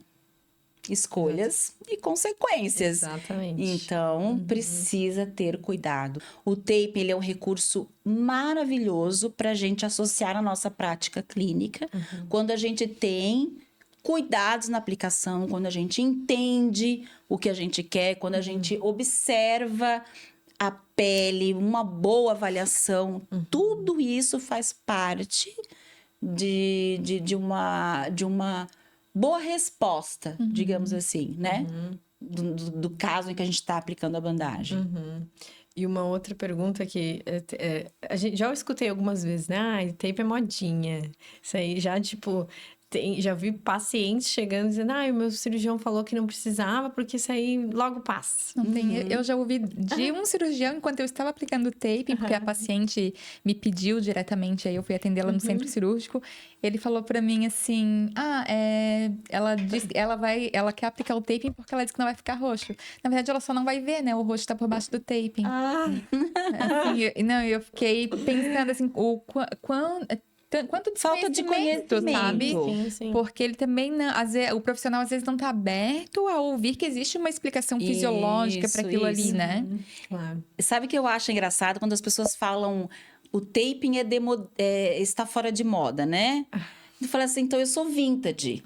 Escolhas e consequências. Exatamente. Então, precisa ter cuidado. O tape, ele é um recurso maravilhoso para a gente associar à nossa prática clínica. Quando a gente tem cuidados na aplicação, quando a gente entende o que a gente quer, quando a gente observa a pele, uma boa avaliação, tudo isso faz parte de uma boa resposta, digamos assim, né? Do caso em que a gente está aplicando a bandagem. E uma outra pergunta que a gente já escutei algumas vezes, né? Tape é modinha. Isso aí já, tipo, já vi pacientes chegando dizendo, o meu cirurgião falou que não precisava, porque isso aí logo passa. Não tem. Eu já ouvi de um cirurgião enquanto eu estava aplicando o taping, porque a paciente me pediu diretamente, aí eu fui atendê-la no centro cirúrgico. Ele falou pra mim assim: ela diz, ela quer aplicar o taping porque ela diz que não vai ficar roxo. Na verdade, ela só não vai ver, né? O roxo tá por baixo do taping. Assim, não, eu fiquei pensando assim, quanto Falta de conhecimento, sabe? Sim. Porque ele também não, o profissional às vezes não tá aberto a ouvir que existe uma explicação fisiológica para aquilo ali, né? Claro. Sabe o que eu acho engraçado? Quando as pessoas falam o taping está fora de moda, né? Eu falo assim, então eu sou vintage.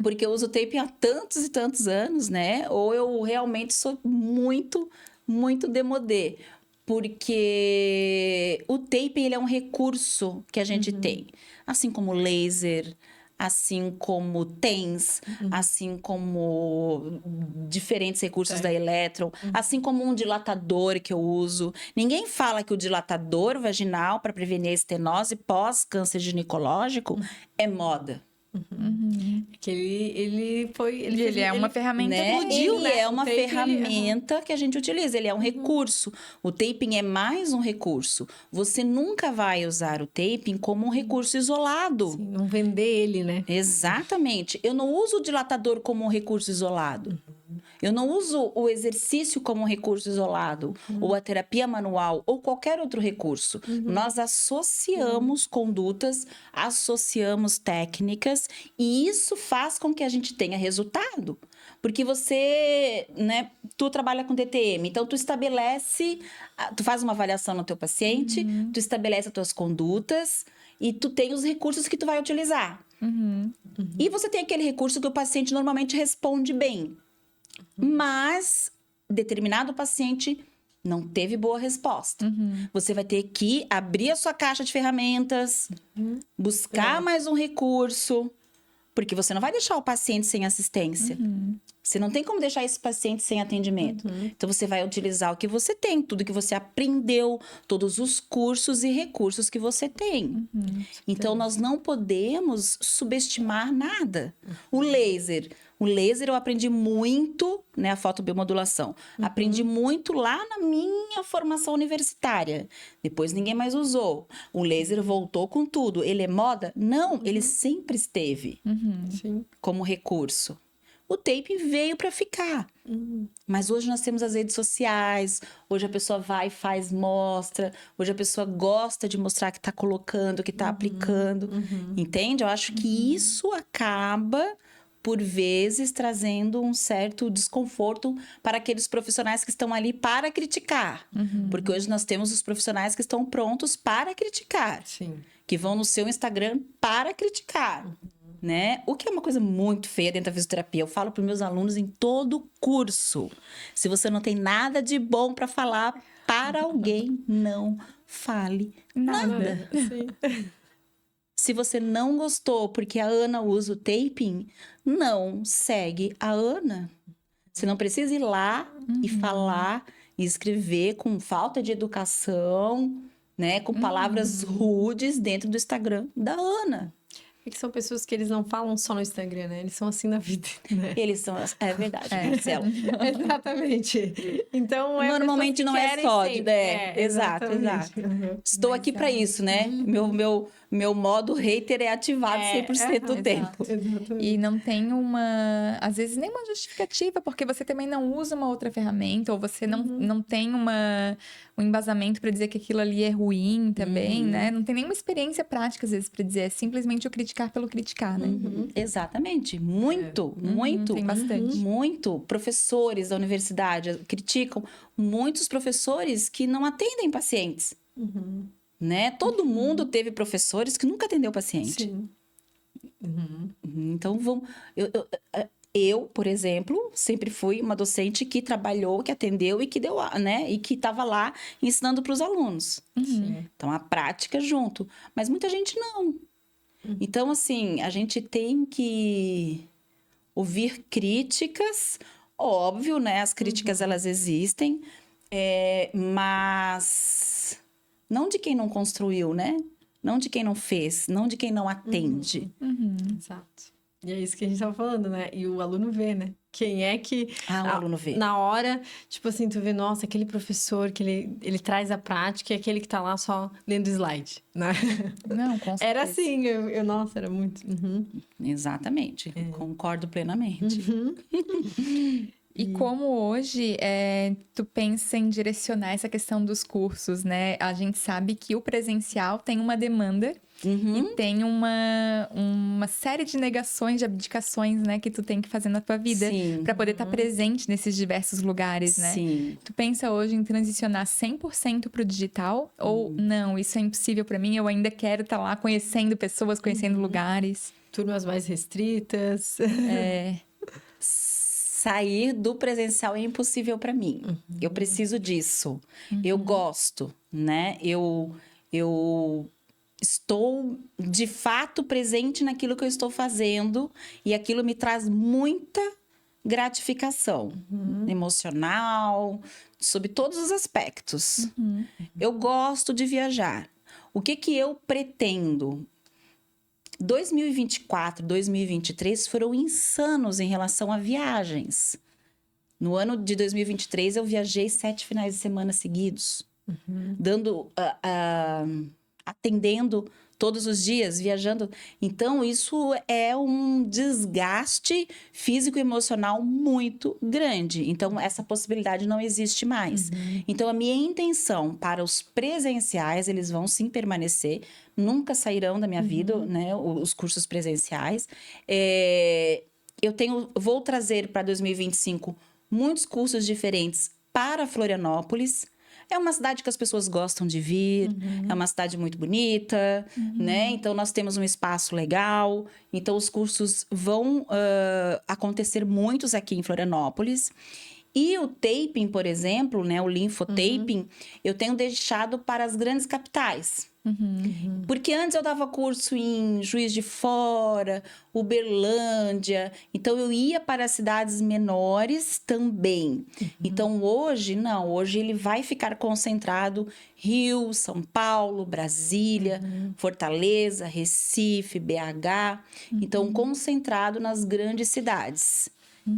Porque eu uso taping há tantos e tantos anos, né? Ou eu realmente sou muito, muito demodê. Porque o taping, ele é um recurso que a gente tem. Assim como laser, assim como TENS, assim como diferentes recursos da Electron, assim como um dilatador que eu uso. Ninguém fala que o dilatador vaginal para prevenir a estenose pós-câncer ginecológico é moda. Que ele foi... Ele é uma ferramenta Né? explodiu, Ele né? é O uma taping, ferramenta que a gente utiliza, ele é um recurso. O taping é mais um recurso. Você nunca vai usar o taping como um recurso isolado. Sim, não vender ele, né? Exatamente. Eu não uso o dilatador como um recurso isolado. Eu não uso o exercício como um recurso isolado, ou a terapia manual, ou qualquer outro recurso. Nós associamos condutas, associamos técnicas, e isso faz com que a gente tenha resultado. Porque você, né, tu trabalha com DTM, então tu estabelece, tu faz uma avaliação no teu paciente, tu estabelece as tuas condutas, e tu tem os recursos que tu vai utilizar. E você tem aquele recurso que o paciente normalmente responde bem. Mas determinado paciente não teve boa resposta. Você vai ter que abrir a sua caixa de ferramentas, buscar mais um recurso, porque você não vai deixar o paciente sem assistência. Você não tem como deixar esse paciente sem atendimento. Então, você vai utilizar o que você tem, tudo que você aprendeu, todos os cursos e recursos que você tem. Então, nós não podemos subestimar nada. O laser eu aprendi muito, né, a fotobiomodulação. Aprendi muito lá na minha formação universitária. Depois ninguém mais usou. O laser voltou com tudo. Ele é moda? Não, ele sempre esteve Sim. como recurso. O tape veio para ficar. Mas hoje nós temos as redes sociais, hoje a pessoa vai e faz mostra, hoje a pessoa gosta de mostrar que está colocando, que está aplicando. Entende? Eu acho que isso acaba, por vezes, trazendo um certo desconforto para aqueles profissionais que estão ali para criticar. Porque hoje nós temos os profissionais que estão prontos para criticar. Sim. Que vão no seu Instagram para criticar. Né? O que é uma coisa muito feia dentro da fisioterapia. Eu falo para os meus alunos em todo curso. Se você não tem nada de bom para falar para alguém, não fale nada. Sim. Se você não gostou porque a Ana usa o taping, não segue a Ana. Você não precisa ir lá e falar e escrever com falta de educação, né? Com palavras rudes dentro do Instagram da Ana. É que são pessoas que eles não falam só no Instagram, né? Eles são assim na vida, né? Eles são... É verdade, Marcelo. Exatamente. Então, Normalmente não é sódio, né? Exato. Estou Mas aqui para isso, né? Meu modo hater é ativado 100% do tempo. Exatamente. E não tem às vezes, nem uma justificativa, porque você também não usa uma outra ferramenta, ou você não tem um embasamento para dizer que aquilo ali é ruim também, né? Não tem nenhuma experiência prática, às vezes, para dizer. É simplesmente o criticar pelo criticar, né? Exatamente. Muito. Tem bastante. Muito. Professores da universidade criticam muitos professores que não atendem pacientes. Né? Todo mundo teve professores que nunca atendeu paciente. Sim. Então, eu, por exemplo, sempre fui uma docente que trabalhou, que atendeu e que deu, né? E que estava lá ensinando para os alunos. Então, a prática junto. Mas muita gente não. Então, assim, a gente tem que ouvir críticas. Óbvio, né? As críticas, elas existem. Mas... não de quem não construiu, né? não de quem não fez, não de quem não atende. Exato. E é isso que a gente tava falando, né? E o aluno vê, né? Quem é que... O aluno vê. Na hora, tipo assim, tu vê, nossa, aquele professor que ele traz a prática e aquele que tá lá só lendo slide, né? Não, com certeza. Era assim, nossa, era muito... Exatamente, concordo plenamente. E como hoje tu pensa em direcionar essa questão dos cursos, né? A gente sabe que o presencial tem uma demanda e tem uma série de negações, de abdicações, né? Que tu tem que fazer na tua vida Sim. para poder estar presente nesses diversos lugares, né? Sim. Tu pensa hoje em transicionar 100% pro digital? Ou não, isso é impossível para mim, eu ainda quero estar lá conhecendo pessoas, conhecendo lugares? Turmas mais restritas. Sair do presencial é impossível para mim. Eu preciso disso. Eu gosto, né? Eu estou de fato presente naquilo que eu estou fazendo e aquilo me traz muita gratificação emocional, sob todos os aspectos. Eu gosto de viajar. O que eu pretendo? 2024, 2023 foram insanos em relação a viagens. No ano de 2023, eu viajei 7 finais de semana seguidos, atendendo todos os dias, viajando. Então, isso é um desgaste físico e emocional muito grande. Então, essa possibilidade não existe mais. Então, a minha intenção para os presenciais, eles vão sim permanecer, nunca sairão da minha vida, né, os cursos presenciais. Vou trazer para 2025 muitos cursos diferentes para Florianópolis. É uma cidade que as pessoas gostam de vir, é uma cidade muito bonita, né? Então, nós temos um espaço legal. Então, os cursos vão acontecer muitos aqui em Florianópolis. E o taping, por exemplo, né? O linfotaping, eu tenho deixado para as grandes capitais. Porque antes eu dava curso em Juiz de Fora, Uberlândia, então eu ia para as cidades menores também. Então hoje, não, hoje ele vai ficar concentrado Rio, São Paulo, Brasília, Fortaleza, Recife, BH, então concentrado nas grandes cidades.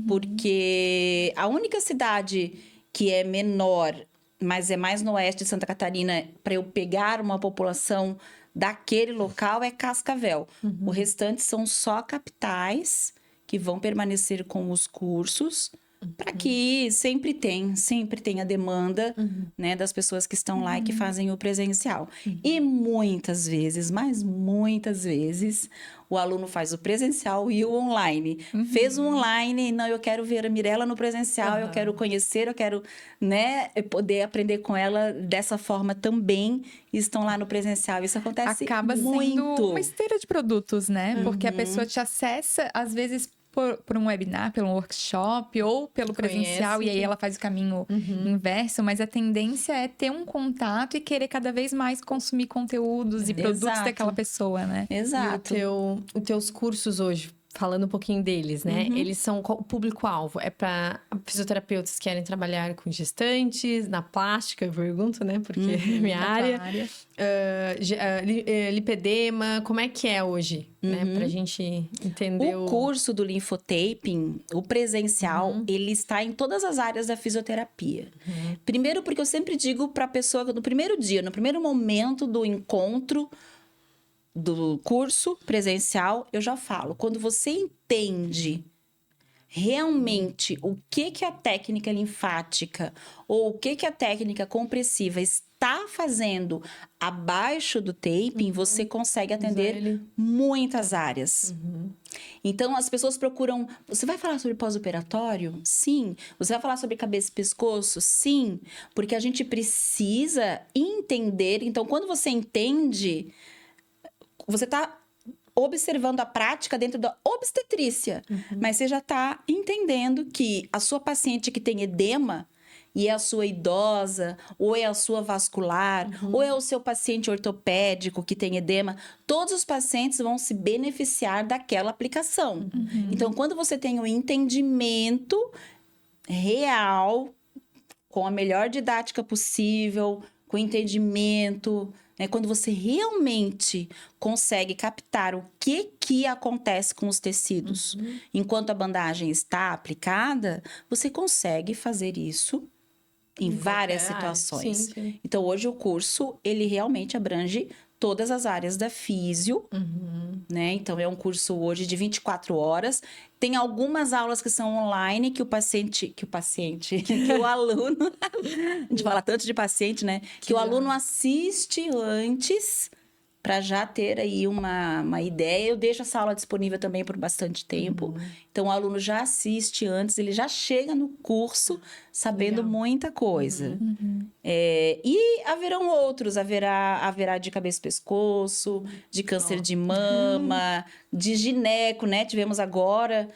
Porque a única cidade que é menor, mas é mais no oeste de Santa Catarina, para eu pegar uma população daquele local, é Cascavel. O restante são só capitais que vão permanecer com os cursos, para que sempre tem a demanda, né, das pessoas que estão lá e que fazem o presencial. E muitas vezes, mas muitas vezes, o aluno faz o presencial e o online. Fez o online, não, eu quero ver a Mirella no presencial, eu quero conhecer, eu quero, né, poder aprender com ela dessa forma também, e estão lá no presencial. Isso acontece Acaba muito. sendo uma esteira de produtos, né? Porque a pessoa te acessa, às vezes, por um webinar, pelo workshop ou pelo presencial, e aí ela faz o caminho inverso, mas a tendência é ter um contato e querer cada vez mais consumir conteúdos e produtos daquela pessoa, né? Exato. E os teus cursos hoje, falando um pouquinho deles, né? Eles são o público-alvo? É para fisioterapeutas que querem trabalhar com gestantes, na plástica, eu pergunto, né? Porque é minha área. Lipedema, como é que é hoje? Né? Pra gente entender o curso do linfotaping, o presencial, ele está em todas as áreas da fisioterapia. Primeiro, porque eu sempre digo para a pessoa, no primeiro dia, no primeiro momento do encontro do curso presencial, eu já falo, quando você entende realmente o que a técnica linfática ou o que a técnica compressiva está fazendo abaixo do taping, você consegue atender muitas áreas. Então, as pessoas procuram... Você vai falar sobre pós-operatório? Sim. Você vai falar sobre cabeça e pescoço? Sim. Porque a gente precisa entender... Então, quando você entende... Você está observando a prática dentro da obstetrícia, mas você já está entendendo que a sua paciente que tem edema, e é a sua idosa, ou é a sua vascular, ou é o seu paciente ortopédico que tem edema, todos os pacientes vão se beneficiar daquela aplicação. Então, quando você tem um entendimento real, com a melhor didática possível, com entendimento, né? Quando você realmente consegue captar o que acontece com os tecidos enquanto a bandagem está aplicada, você consegue fazer isso em várias qualquer área. situações. Sim, sim. Então, hoje o curso, ele realmente abrange todas as áreas da físio, né? Então, é um curso hoje de 24 horas. Tem algumas aulas que são online que que o aluno, a gente fala tanto de paciente, né? Que o aluno assiste antes para já ter aí uma ideia. Eu deixo essa aula disponível também por bastante tempo. Então, o aluno já assiste antes, ele já chega no curso sabendo Legal. muita coisa. E haverão outros, haverá de cabeça e pescoço, de câncer de mama, de gineco, né? Tivemos agora,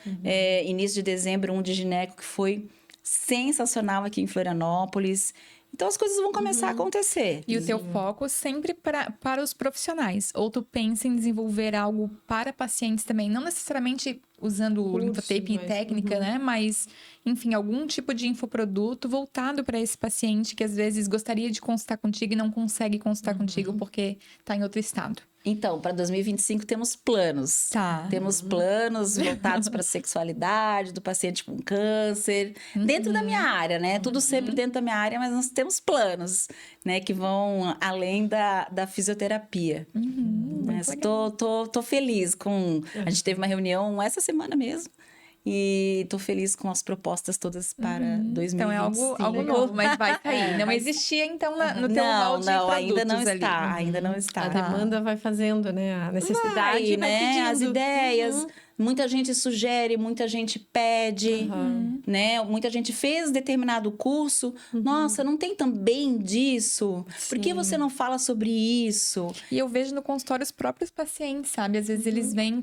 início de dezembro, um de gineco que foi sensacional aqui em Florianópolis. Então, as coisas vão começar a acontecer. E o teu foco sempre para os profissionais? Ou tu pensa em desenvolver algo para pacientes também? Não necessariamente usando Curso, linfotaping e mas- técnica, né? Mas, enfim, algum tipo de infoproduto voltado para esse paciente que às vezes gostaria de consultar contigo e não consegue consultar contigo porque está em outro estado. Então, para 2025 temos planos. Tá. Temos planos voltados para a sexualidade do paciente com câncer, dentro da minha área, né? Tudo sempre dentro da minha área, mas nós temos planos, né? Que vão além da fisioterapia. Mas tô feliz com... A gente teve uma reunião essa semana mesmo. E tô feliz com as propostas todas para 2025. Então é algo novo, mas vai sair. Não existia, então, no teu rol de não, ainda não produtos ali. está, ainda não está. A demanda vai fazendo, né? A necessidade vai né? pedindo. As ideias. Muita gente sugere, muita gente pede, né? Muita gente fez determinado curso. Nossa, não tem também disso? Por que você não fala sobre isso? E eu vejo no consultório os próprios pacientes, sabe? Às vezes eles vêm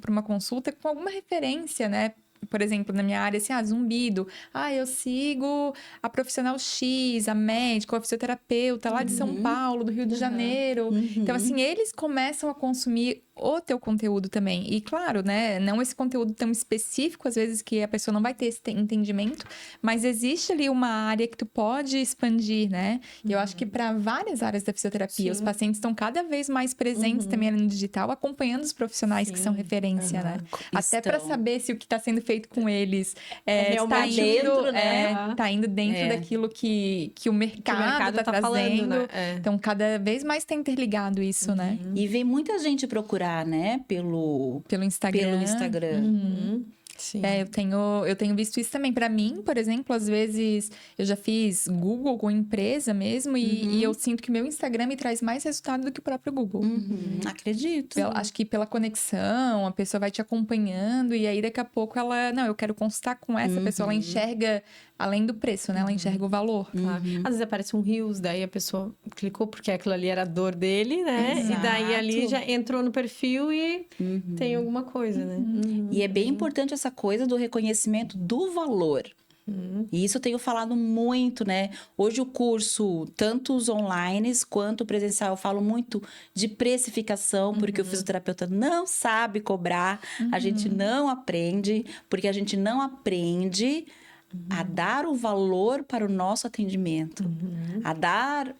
para uma consulta com alguma referência, né? Por exemplo, na minha área, assim, zumbido. Eu sigo a profissional X, a médica, a fisioterapeuta lá de São Paulo, do Rio de Janeiro. Então, assim, eles começam a consumir o teu conteúdo também. E, claro, né, não esse conteúdo tão específico, às vezes, que a pessoa não vai ter esse entendimento, mas existe ali uma área que tu pode expandir, né? E eu acho que para várias áreas da fisioterapia, os pacientes estão cada vez mais presentes também ali no digital, acompanhando os profissionais que são referência, né? Até para Estão. saber se o que está sendo feito com eles realmente dentro, né? tá indo dentro daquilo que o mercado tá falando, trazendo. né? Então, cada vez mais tá interligado isso, né? E vem muita gente procurar, né? Pelo Instagram. Sim. Eu tenho visto isso também. Para mim, por exemplo, às vezes eu já fiz Google com empresa mesmo e eu sinto que meu Instagram me traz mais resultado do que o próprio Google. Acredito. Acho que pela conexão, a pessoa vai te acompanhando e aí daqui a pouco eu quero consultar com essa pessoa, ela enxerga além do preço, né? Ela enxerga o valor. Claro. Às vezes aparece um Reels, daí a pessoa clicou porque aquilo ali era a dor dele, né? Exato. E daí ali já entrou no perfil e tem alguma coisa, né? E é bem importante essa coisa do reconhecimento do valor. E isso eu tenho falado muito, né? Hoje o curso, tanto os online quanto o presencial, eu falo muito de precificação, porque o fisioterapeuta não sabe cobrar, a gente não aprende, porque a gente não aprende a dar o valor para o nosso atendimento, a dar...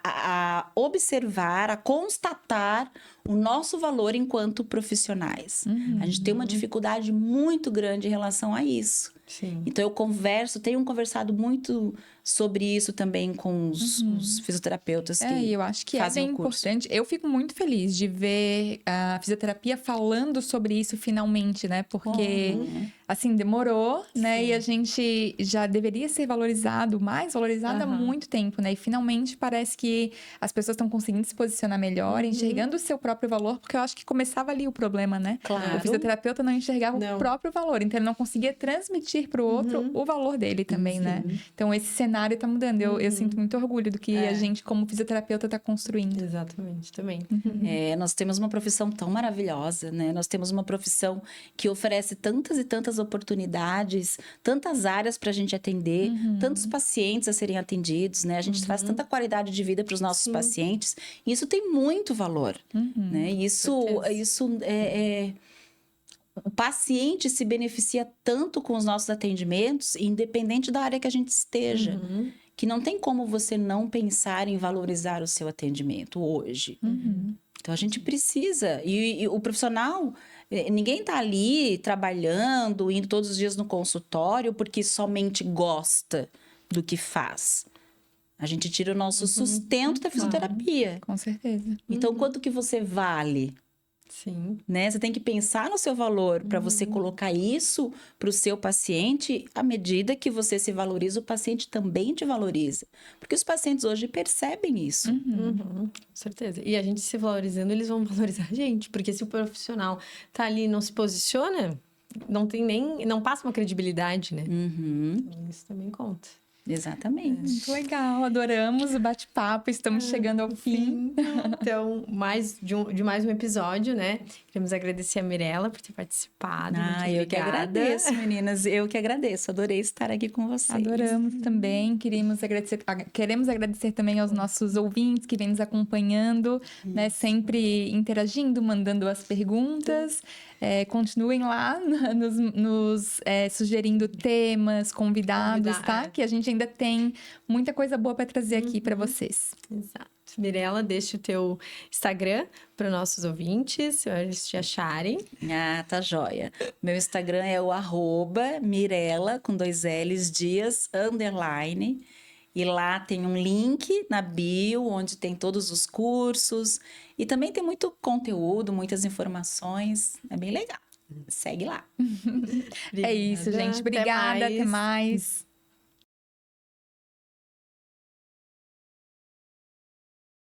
A observar, a constatar o nosso valor enquanto profissionais. A gente tem uma dificuldade muito grande em relação a isso. Sim. Então, tenho conversado muito sobre isso também com os fisioterapeutas que E eu acho que é fazem bem o curso. importante. Eu fico muito feliz de ver a fisioterapia falando sobre isso finalmente, né? Porque, assim, demorou, né? E a gente já deveria ser mais valorizado há muito tempo, né? E finalmente parece que as pessoas estão conseguindo se posicionar melhor, enxergando o seu próprio valor, porque eu acho que começava ali o problema, né? Claro. O fisioterapeuta não enxergava Não. o próprio valor, então ele não conseguia transmitir para o outro o valor dele também, né? Então esse cenário tá mudando. Eu sinto muito orgulho do que a gente, como fisioterapeuta, tá construindo. Exatamente, também. Nós temos uma profissão tão maravilhosa, né? Nós temos uma profissão que oferece tantas e tantas oportunidades, tantas áreas para a gente atender, tantos pacientes a serem atendidos, né? A gente traz tanta qualidade de vida para os nossos pacientes. E isso tem muito valor, né? O paciente se beneficia tanto com os nossos atendimentos, independente da área que a gente esteja. que não tem como você não pensar em valorizar o seu atendimento hoje. Então, a gente precisa. E o profissional, ninguém está ali trabalhando, indo todos os dias no consultório porque somente gosta do que faz. A gente tira o nosso sustento da fisioterapia. Com certeza. Então, quanto que você vale? Sim. Né? Você tem que pensar no seu valor para você colocar isso para o seu paciente. À medida que você se valoriza, o paciente também te valoriza. Porque os pacientes hoje percebem isso. Com certeza. E a gente se valorizando, eles vão valorizar a gente. Porque se o profissional tá ali e não se posiciona, não passa uma credibilidade, né? Então, isso também conta. Exatamente. Muito legal, adoramos o bate-papo, estamos chegando ao fim. Então, de mais um episódio, né? Queremos agradecer a Mirella por ter participado. Muito Eu que obrigada. agradeço, meninas. Eu que agradeço. Adorei estar aqui com vocês. Adoramos também, queremos agradecer também aos nossos ouvintes que vêm nos acompanhando, né? Sempre interagindo, mandando as perguntas. Continuem lá nos sugerindo temas, convidados, tá? Que a gente ainda tem muita coisa boa para trazer aqui para vocês. Exato. Mirella, deixa o teu Instagram para os nossos ouvintes, para eles te acharem. Tá joia. Meu Instagram é o @Mirella, com 2 L's, Dias, _. E lá tem um link na bio, onde tem todos os cursos. E também tem muito conteúdo, muitas informações. É bem legal. Segue lá. É isso, gente. Obrigada. Até mais.